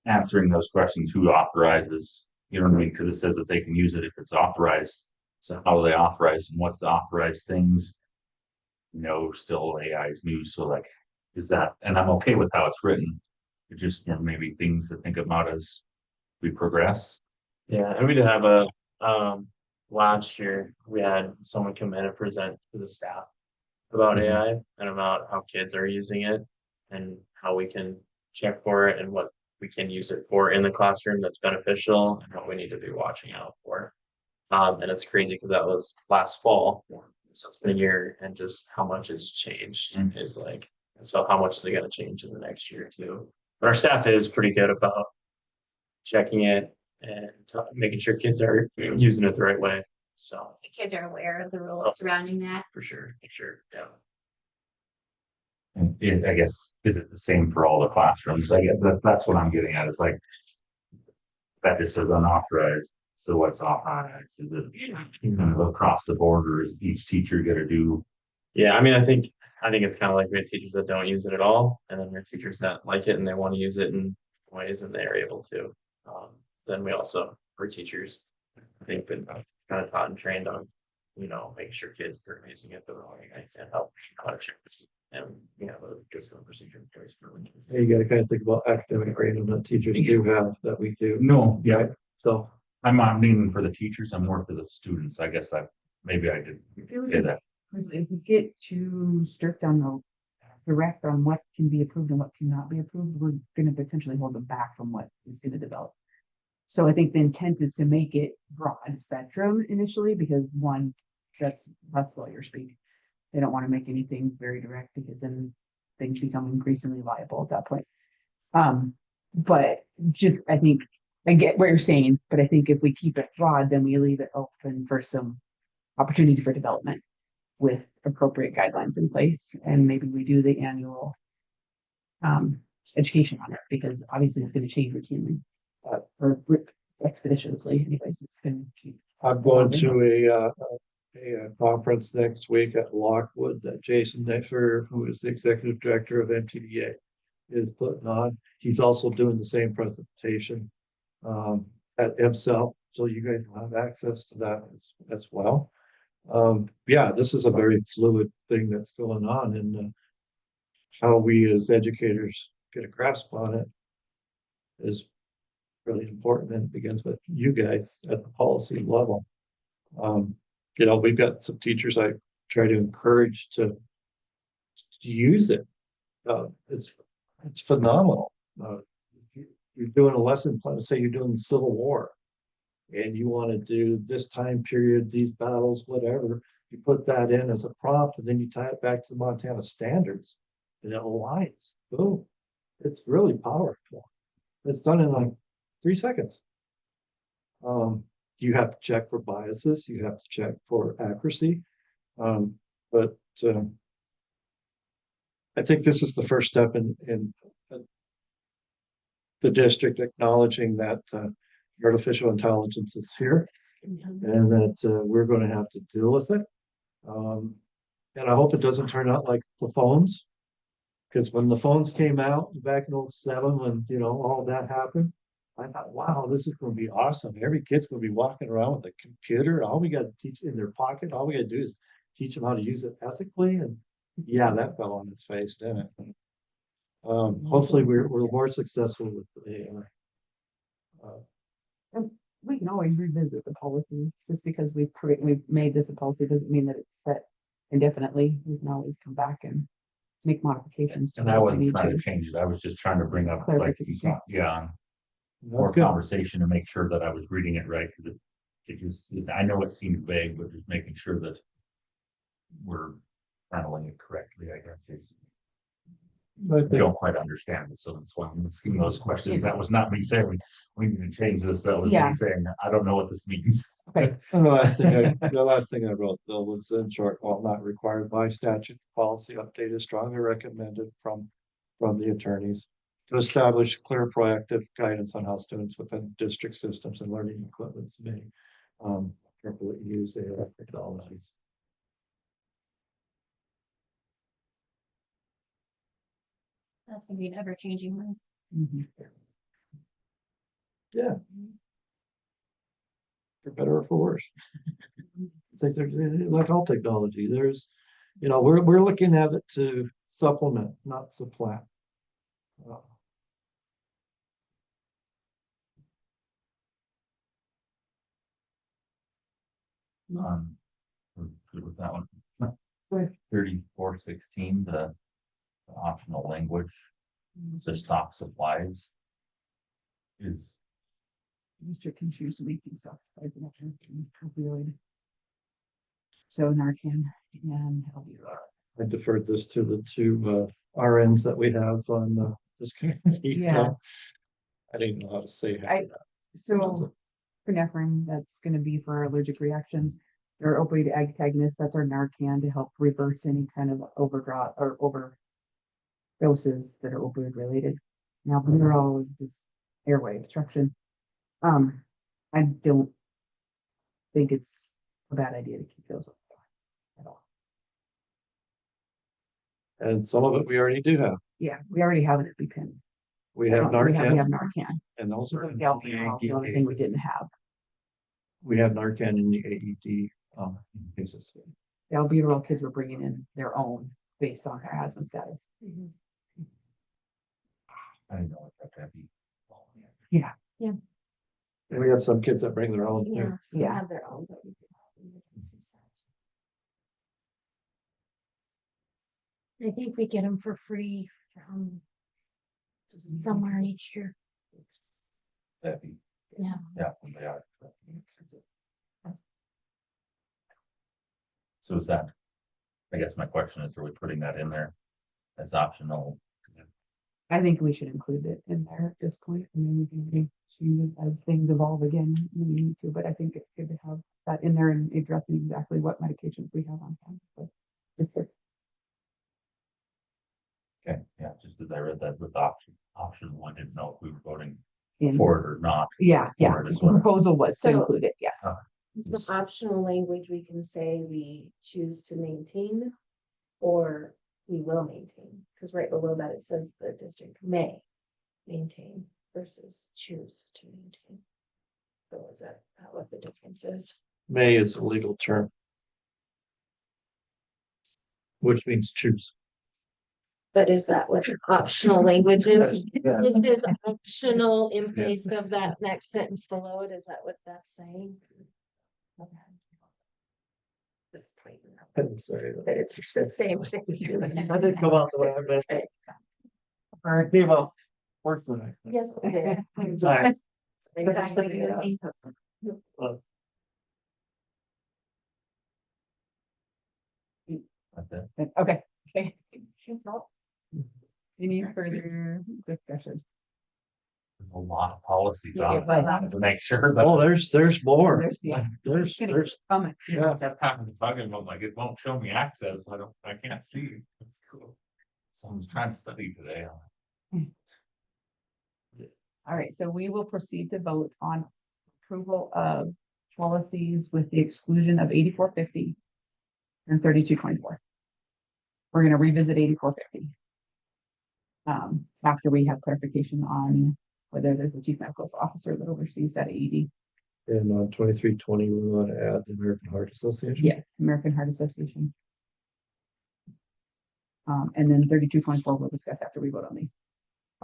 answering those questions, who authorizes, you know what I mean? Because it says that they can use it if it's authorized. So how are they authorized and what's the authorized things? Still AI is new. So like, is that, and I'm okay with how it's written. It just, maybe things to think about as we progress.
Yeah, and we did have last year, we had someone come in and present to the staff about AI and about how kids are using it and how we can check for it and what we can use it for in the classroom that's beneficial and what we need to be watching out for. And it's crazy because that was last fall. So it's been a year and just how much has changed is like, so how much is it going to change in the next year too? But our staff is pretty good about checking it and making sure kids are using it the right way. So
The kids are aware of the rules surrounding that.
for sure, yeah.
And I guess, is it the same for all the classrooms? I guess that's what I'm getting at. It's like, that just says unauthorized. So what's authorized? Is it across the board, or is each teacher gonna do?
Yeah, I mean, I think it's kind of like we have teachers that don't use it at all, and then we have teachers that like it and they want to use it in ways and they're able to. Then we also, for teachers, I think been kind of taught and trained on, making sure kids are using it the wrong way and help how to check this. And we have a discipline procedure in place for when kids.
you got to kind of think about academic freedom that teachers do have that we do.
No, yeah,
So
I'm not meaning for the teachers, I'm more for the students. I guess maybe I did say that.
If we get too strict on the direct on what can be approved and what cannot be approved, we're gonna potentially hold them back from what is gonna develop. So I think the intent is to make it broad spectrum initially, because one, that's lawyer speak. They don't want to make anything very direct because then things become increasingly liable at that point. But just, I think, I get what you're saying, but I think if we keep it broad, then we leave it open for some opportunity for development with appropriate guidelines in place, and maybe we do the annual education on it, because obviously it's gonna change routinely, or expeditiously anyways, it's gonna keep.
I'm going to a conference next week at Lockwood that Jason Nexer, who is the executive director of MTDA, is putting on. He's also doing the same presentation at EBSEL, so you guys will have access to that as well. Yeah, this is a very fluid thing that's going on, and how we as educators get a grasp on it is really important, and it begins with you guys at the policy level. You know, we've got some teachers I try to encourage to use it. It's phenomenal. You're doing a lesson plan, say you're doing the Civil War, and you want to do this time period, these battles, whatever, you put that in as a prompt, and then you tie it back to the Montana standards, and it aligns. Boom. It's really powerful. It's done in like 3 seconds. You have to check for biases, you have to check for accuracy. But I think this is the first step in the district acknowledging that artificial intelligence is here, and that we're going to have to deal with it. And I hope it doesn't turn out like the phones, because when the phones came out back in 2007, when all that happened, I thought, wow, this is going to be awesome. Every kid's going to be walking around with a computer. All we got to teach in their pocket. All we got to do is teach them how to use it ethically. And yeah, that fell on its face, didn't it? Hopefully we're more successful with AI.
And we can always revisit the policy. Just because we've made this a policy doesn't mean that it's set indefinitely. We can always come back and make modifications.
And I wasn't trying to change it. I was just trying to bring up like,
Clarification.
yeah,
That's
more
good.
conversation to make sure that I was reading it right. Because it just, I know it seemed vague, but just making sure that we're handling it correctly, I guess.
But
We don't quite understand it, so that's why I'm asking those questions. That was not me saying, we need to change this. That was
Yeah.
me saying, I don't know what this means.
Okay.
the last thing I wrote though was, in short, while not required by statute, policy update is strongly recommended from the attorneys to establish clear proactive guidance on how students within district systems and learning equipment may appropriately use AI technologies.
That's gonna be an ever changing one.
Mhm.
Yeah. For better or for worse. Like all technology, there's, we're looking at it to supplement, not supplant.
We're good with that one.
Good.
3416, the optional language, the stock supplies is,
District can choose to make these up. Opioid. So Narcan and albuterol.
I deferred this to the two RNs that we have on this community,
Yeah.
so I didn't know how to say half that.
So epinephrine, that's gonna be for allergic reactions. Or opioid antagonists, that's our Narcan to help reverse any kind of overdraw or overdoses that are opioid related. Now, albuterol is just airway obstruction. I don't think it's a bad idea to keep those up at all.
And some of it we already do have.
Yeah, we already have it at EpiPen.
We have
We have
Narcan,
Narcan.
and those are in
Albuterol is the only thing we didn't have.
we have Narcan in the AED cases.
The albuterol kids were bringing in their own based on their asthma status.
I don't know what that be.
Yeah.
And we have some kids that bring their own. too.
Yeah, some
Yeah.
have their own, but we can have emergency sets. I think we get them for free from somewhere each year.
That'd be,
Yeah.
yeah. They are. So is that I guess my question is, are we putting that in there as optional?
I think we should include it in there at this point, and then we can make changes as things evolve again when we need to, but I think it's good to have that in there and addressing exactly what medications we have on hand. So it's good.
Okay, yeah, just as I read that with optional, I didn't know if we were voting
In-
for it or not.
Yeah, yeah,
For it as
the
well.
proposal was to
So-
include it, yes.
Some optional language, we can say we choose to maintain or we will maintain, because right below that it says the district may maintain versus choose to maintain. So is that what the difference is?
May is a legal term. Which means choose.
But is that what optional language is?
Yeah.
It is optional in place of that next sentence below it, is that what that's saying? Okay. Just pointing out
I didn't say that.
that it's the same thing.
That didn't come out the way I meant it. All right, came out worse than I.
Yes, it did.
All right.
Exactly.
That's it.
Okay. Any further discussion?
There's a lot of policies
Yeah,
on
but-
it to make sure that.
Oh, there's more.
There's, yeah.
There's,
Comment.
yeah.
That time it's talking about like, it won't show me access, I can't see. That's cool. Someone's trying to study today.
All right, so we will proceed to vote on approval of policies with the exclusion of 8450 and 3224. We're gonna revisit 8450. After we have clarification on whether there's a chief medical officer that oversees that AED.
And on 2320, we want to add the American Heart Association.
Yes, American Heart Association. And then 3224 we'll discuss after we vote on these.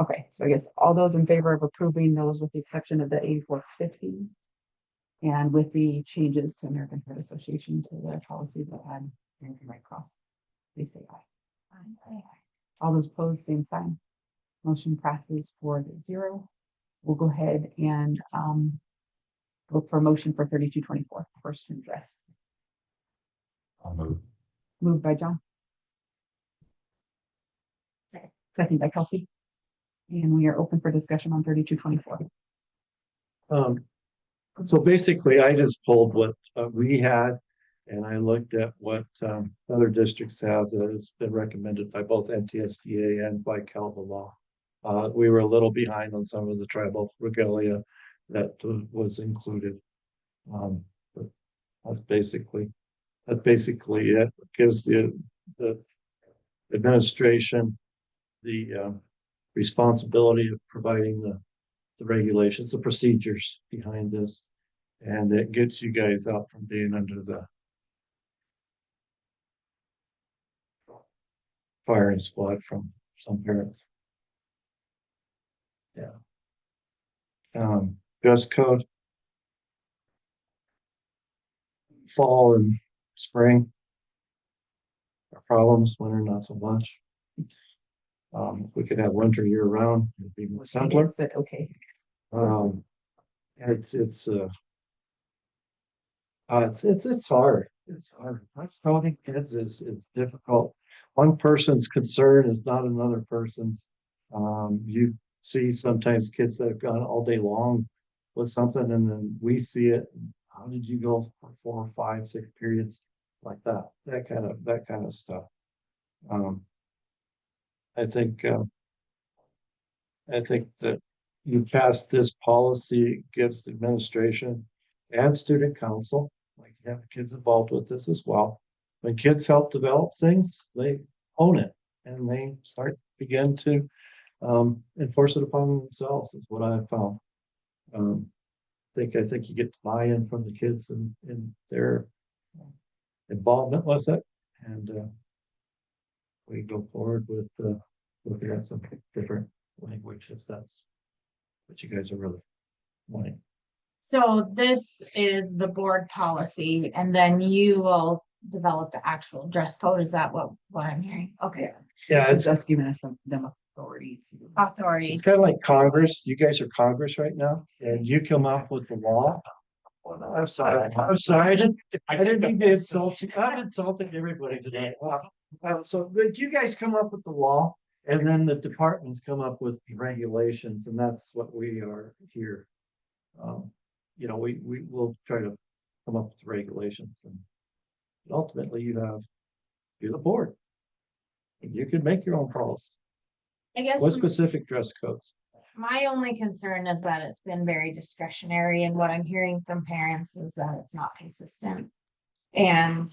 Okay, so I guess all those in favor of approving those with the exception of the 8450. And with the changes to American Heart Association to the policies that had American Red Cross, please say aye. Aye. All those opposed, same sign. Motion passes 4-0. We'll go ahead and look for a motion for 3224, first to address.
I'll move.
Moved by John. Second by Kelsey. And we are open for discussion on 3224.
So basically, I just pulled what we had, and I looked at what other districts have that has been recommended by both NTSDA and by Calva Law. We were a little behind on some of the tribal regalia that was included. But that's basically it. It gives the administration the responsibility of providing the regulations, the procedures behind this. And it gets you guys out from being under the firing squad from some parents. Yeah. Dress code. Fall and spring. Our problems, winter not so much. If we could have winter year round, it'd be more simpler.
But okay.
It's hard. It's hard. That's probably kids is difficult. One person's concern is not another person's. You see sometimes kids that have gone all day long with something and then we see it. How did you go for 4, 5, 6 periods like that? That kind of stuff. I think that you pass this policy, gives the administration and student council, like you have kids involved with this as well. When kids help develop things, they own it and they begin to enforce it upon themselves is what I've found. I think you get buy-in from the kids and their involvement with it. And we go forward with looking at some different language if that's what you guys are really wanting.
So this is the board policy and then you will develop the actual dress code. Is that what I'm hearing? Okay.
Yeah,
It's just giving us them authority to.
Authority.
it's kind of like Congress. You guys are Congress right now, and you come up with the law. I'm sorry, I didn't mean to insult you. I'm insulting everybody today. So, did you guys come up with the law? And then the departments come up with regulations, and that's what we are here. You know, we will try to come up with regulations, and ultimately you're the board. You can make your own calls.
I guess
What specific dress codes?
my only concern is that it's been very discretionary, and what I'm hearing from parents is that it's not consistent. And,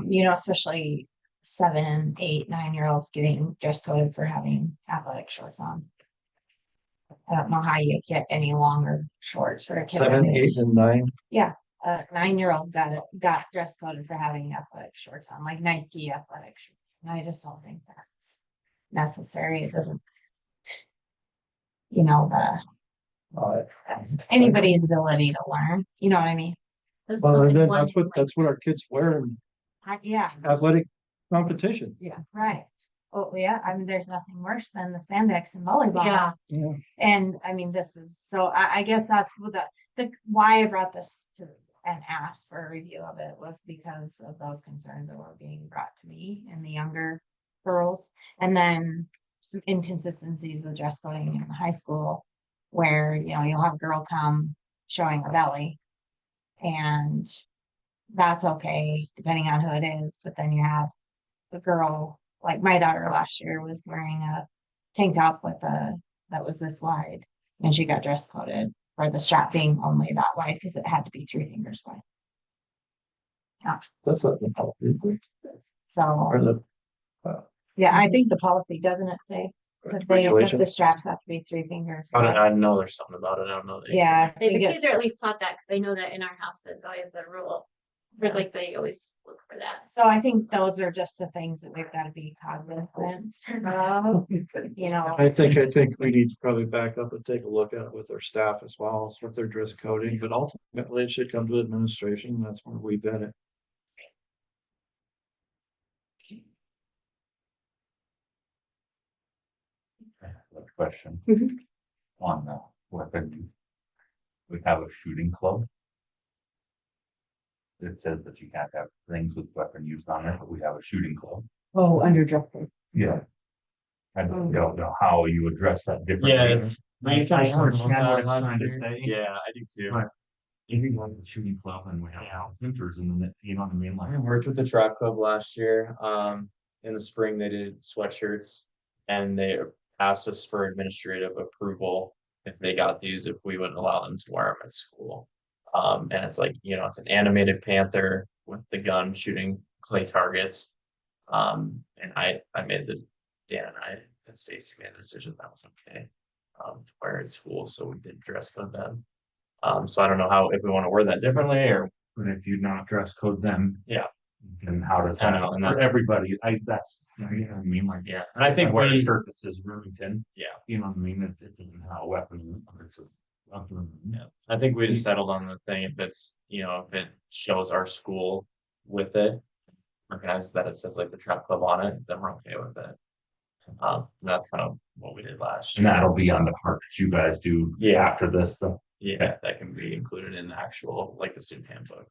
you know, especially 7, 8, 9-year-olds getting dress coded for having athletic shorts on. I don't know how you get any longer shorts for a kid.
7, 8, and 9.
A 9-year-old got dress coded for having athletic shorts on, like Nike athletic shorts. And I just don't think that's necessary. It doesn't, you know, anybody's ability to learn, you know what I mean?
There's
Well, and
nothing
then
one
that's what our kids wear in
Yeah,
athletic competition.
right. Oh, yeah, I mean, there's nothing worse than the spandex in volleyball.
Yeah.
Yeah.
And I mean, this is, so I guess that's what why I brought this to and asked for a review of it was because of those concerns that were being brought to me and the younger girls. And then some inconsistencies with dress coding in the high school where, you know, you'll have a girl come showing her belly and that's okay, depending on who it is. But then you have the girl, like my daughter last year was wearing a tank top that was this wide and she got dress coded for the strap being only that wide because it had to be 3 fingers wide.
That's not the policy.
So,
Or the
yeah, I think the policy, doesn't it say that the straps have to be 3 fingers?
I know there's something about it. I don't know.
Yeah. I
The
think
kids are at least taught that, because I know that in our house, that's always the rule. Or like they always look for that.
So I think those are just the things that we've got to be cognizant of, you know.
I think we need to probably back up and take a look at it with our staff as well, as with their dress coding, but ultimately it should come to administration. And that's where we vet it.
Another question.
Mhm.
On the weapon. We have a shooting club. It says that you can't have things with weapon used on it, but we have a shooting club.
Oh, under dress code.
Yeah. I don't know how you address that differently.
Yeah, it's.
I understand what it's trying to say.
Yeah, I do too.
But if you want the shooting club and we have hunters and then, you know what I mean, like.
I worked with the track club last year. In the spring, they did sweatshirts and they asked us for administrative approval if they got these, if we wouldn't allow them to wear them at school. And it's like, you know, it's an animated panther with the gun shooting clay targets. And Dan and I and Stacy made the decision that was okay. To wear at school, so we did dress code them. So I don't know if we want to word that differently or.
But if you not dress code them.
Yeah.
Then how does
I
that,
know, and
for
that's-
everybody, you know what I mean, like,
Yeah, and I think
wear a
we,
shirt that says Remington,
yeah,
you know what I mean, it doesn't have a weapon, it's a.
yeah, I think we just settled on the thing, if it's, you know, if it shows our school with it. Recognizes that it says like the trap club on it, then we're okay with it. That's kind of what we did last
And
year.
that'll be on the part that you guys do
Yeah.
after this, so.
Yeah, that can be included in the actual, like the student handbook.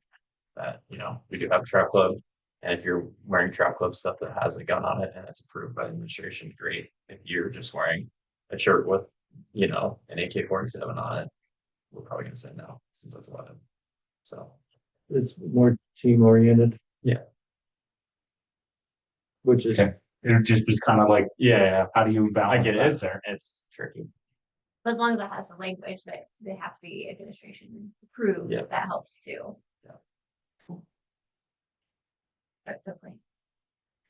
That, you know, we do have a trap club. And if you're wearing trap club stuff that has a gun on it and it's approved by the administration, great. If you're just wearing a shirt with, you know, an AK-47 on it, we're probably gonna say no, since that's a weapon. So,
It's more team oriented.
Yeah.
Which is,
Okay. It just was kind of like,
yeah,
how do you
I
balance
get
that
it.
there?
It's tricky.
As long as it has the language that they have to be administration approved,
Yeah.
that helps too.
Yeah.
That's okay.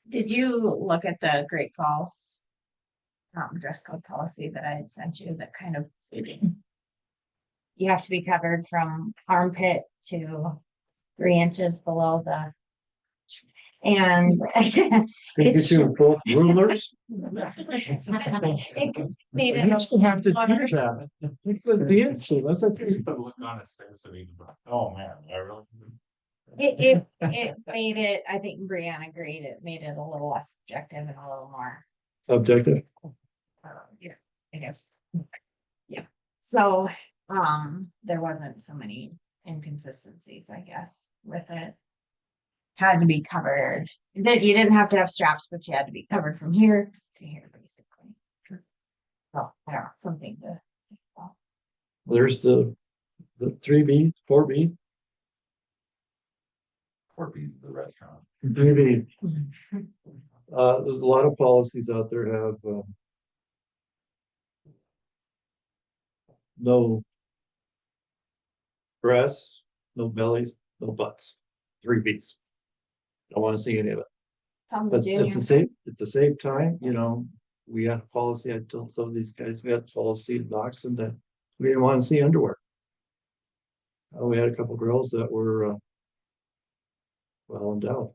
Did you look at the Great Falls dress code policy that I had sent you that kind of you have to be covered from armpit to 3 inches below the and
can get you both rulers.
It made
You
it.
used to have to do that. It's the issue, that's a thing.
Look on his face and he's like, oh man, I really.
it made it, I think Brianna agreed, it made it a little less subjective and a little more
Objective.
yeah, I guess. Yeah, so, there wasn't so many inconsistencies, I guess, with it. Had to be covered. You didn't have to have straps, but you had to be covered from here to here, basically. Well, I don't know, something to. think about.
There's the 3B, 4B.
Or be the restaurant.
3B. There's a lot of policies out there have, no breasts, no bellies, no butts, 3Bs. Don't want to see any of it.
Some
But
junior.
at the same time, you know, we had a policy, I told some of these guys, we had a policy in Knoxon that we didn't want to see underwear. We had a couple girls that were, well endowed.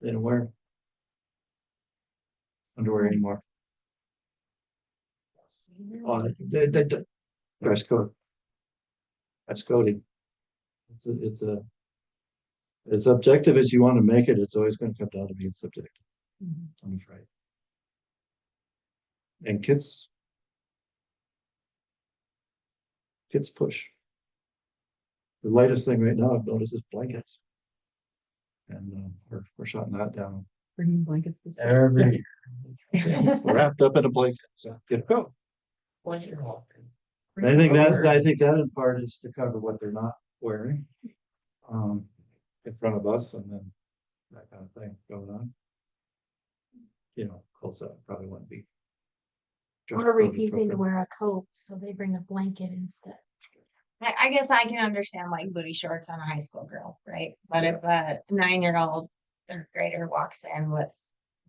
They didn't wear underwear anymore. They dress code. That's coding. As objective as you want to make it, it's always going to come down to being subjective. I'm afraid. And kids push. The latest thing right now I've noticed is blankets. And we're shutting that down.
Bringing blankets. this way.
Every
Wrapped up in a blanket. So get it go.
Well, you're welcome.
I think that in part is to cover what they're not wearing. In front of us and then that kind of thing going on. You know, close up probably wouldn't be.
Or refusing to wear a coat, so they bring a blanket instead.
I guess I can understand like booty shorts on a high school girl, right? But if a 9-year-old third grader walks in with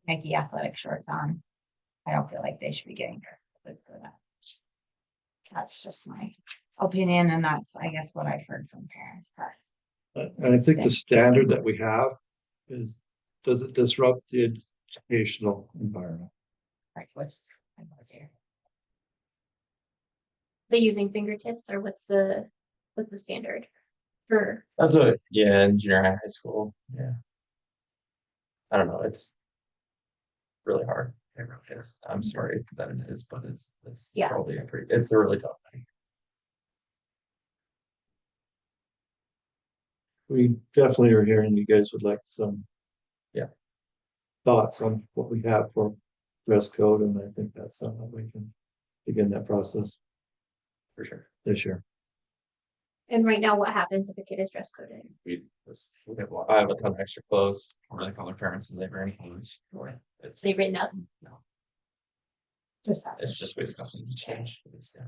Nike athletic shorts on, I don't feel like they should be getting dressed for that. That's just my opinion, and that's, I guess, what I've heard from parents.
And I think the standard that we have is, does it disrupt the educational environment?
Right, what's, I was here.
They using fingertips or what's the standard for?
That's what, yeah, in junior high, high school, yeah. I don't know, it's really hard. It really is. I'm sorry that it is, but it's
Yeah.
probably it's a really tough thing.
We definitely are hearing you guys would like some.
Yeah.
Thoughts on what we have for dress code, and I think that's something we can begin that process
For sure.
this year.
And right now, what happens if a kid is dress coded?
I have a ton of extra clothes, or they call their parents and they bring clothes. It's,
They written up?
no,
Just that.
it's just basically something to change. It's, yeah.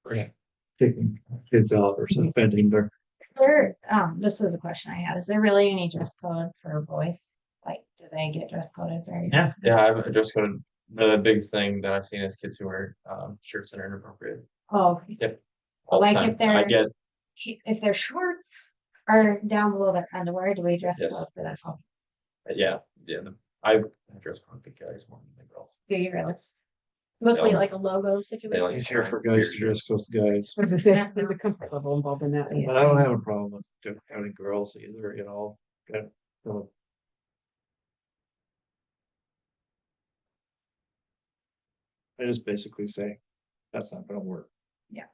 Okay.
Taking kids out or suspending their.
This was a question I had. Is there really any dress code for boys? Like, do they get dress coded very?
Yeah, I have a dress code. The biggest thing that I've seen is kids who wear shirts that are inappropriate.
Oh,
All the
Like
time.
if they're-
I get
if their shorts are down below their underwear, do we dress
Yes.
code for that?
I dress code the guys more than the girls.
Do you really?
Mostly
Yeah.
like a logo
They
situation.
like
Easier for guys to dress those guys.
I was just saying, there's a comfort level involved in that.
But I don't have a problem with counting girls either, you know. I just basically say, that's not gonna work.
Yeah.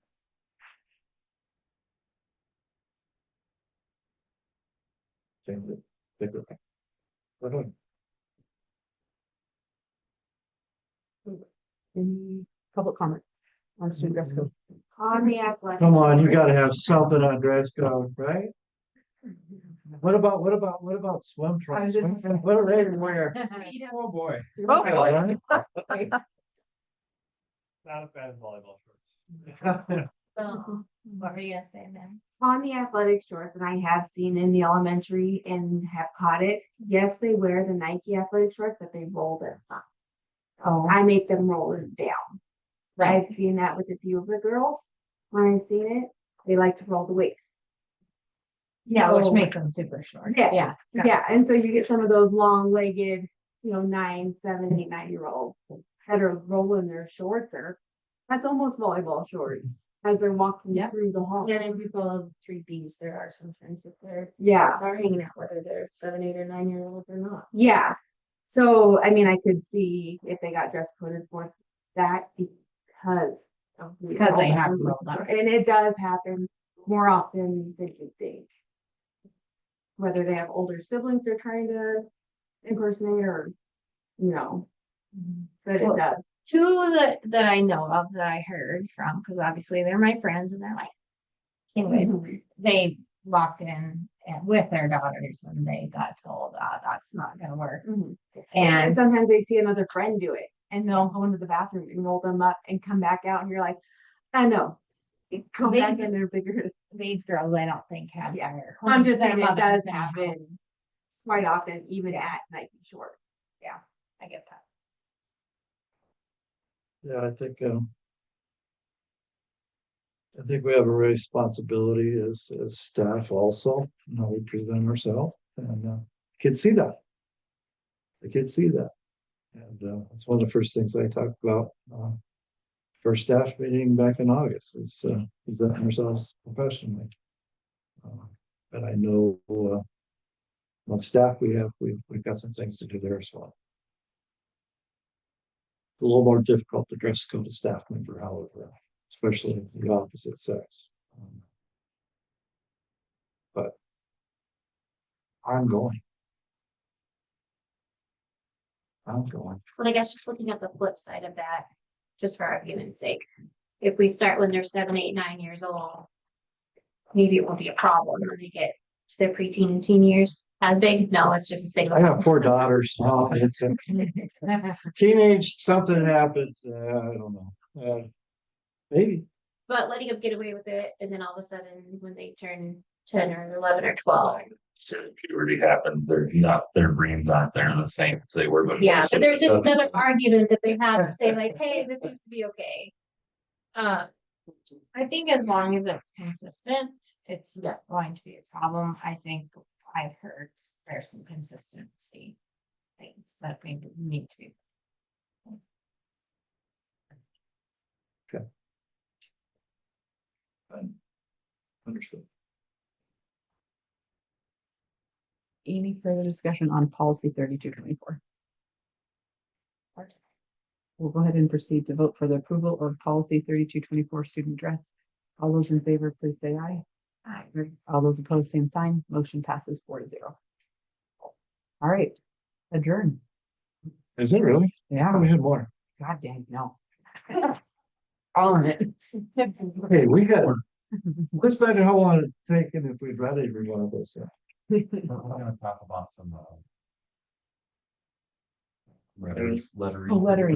Change it. Pick it. We're doing.
Any public comment on student dress code?
On the athletic.
Come on, you gotta have something on dress code, right? What about swim trunks?
I was just-
What are they wear?
Oh, boy.
Oh,
Not a fan of volleyball shorts.
What were you gonna say, man?
On the athletic shorts, and I have seen in the elementary and have caught it, yes, they wear the Nike athletic shorts, but they roll them up.
Oh,
I make them roll it down. I've seen that with a few of the girls. When I've seen it, they like to roll the waist.
yeah, which
So-
makes them super short.
Yeah.
Yeah.
Yeah, and so you get some of those long-legged, 9, 7, 8, 9-year-olds that are rolling their shorts, or that's almost volleyball shorts as they're walking
Yeah.
through the hall.
And in people of 3Bs, there are sometimes if they're
Yeah.
are hanging out, whether they're 7, 8, or 9-year-olds or not.
Yeah, so I mean, I could see if they got dress coded for that because
Because they have rolled up, and it does happen more often than you think. Whether they have older siblings they're trying to impersonate or, but it
Well,
does.
Two that I know of that I heard from, because obviously they're my friends and they're like, anyways, they walked in and with their daughters and they got told, that's not gonna work.
And
And
sometimes they see another friend do it and they'll go into the bathroom and roll them up and come back out and you're like, I know. Come
They-
back in there bigger.
these girls, I don't think have.
Yeah.
their
I'm just
their
saying it
mothers
does
in the house.
happen quite often, even
Yeah.
at night short.
I get that.
Yeah, I think we have a responsibility as staff also, we present ourselves and, kids see that. The kids see that. And, that's one of the first things I talked about, first staff meeting back in August is, presenting ourselves professionally. But I know, among staff, we've got some things to do there as well. It's a little more difficult to dress code a staff member, however, especially the opposite sex. But I'm going.
Well, I guess just looking at the flip side of that, just for argument's sake, if we start when they're 7, 8, 9 years old, maybe it won't be a problem when they get to their preteen and teen years. As big? No, it's just as big. of a
I have
problem.
4 daughters. No, it's a teenage, something happens. I don't know. Maybe.
But letting them get away with it, and then all of a sudden, when they turn 10 or 11 or 12.
Soon puberty happens, their brains aren't there the same as they were. But
Yeah, but there's just another argument that they have to say like, hey, this used to be okay.
I think as long as it's consistent, it's not going to be a problem. I think I've heard there's some consistency things that we need to be.
Understood.
Any further discussion on policy 3224? We'll go ahead and proceed to vote for the approval of policy 3224 student dress. All those in favor, please say aye. Aye. All those opposed, same sign. Motion passes 4-0. All right, adjourn.
Is it really?
Yeah,
We had more.
God dang, no. All in it.
Okay, we had. Let's find out how long it's taken if we'd read every one of those.
We're gonna talk about some.
Letters.
Oh, lettering.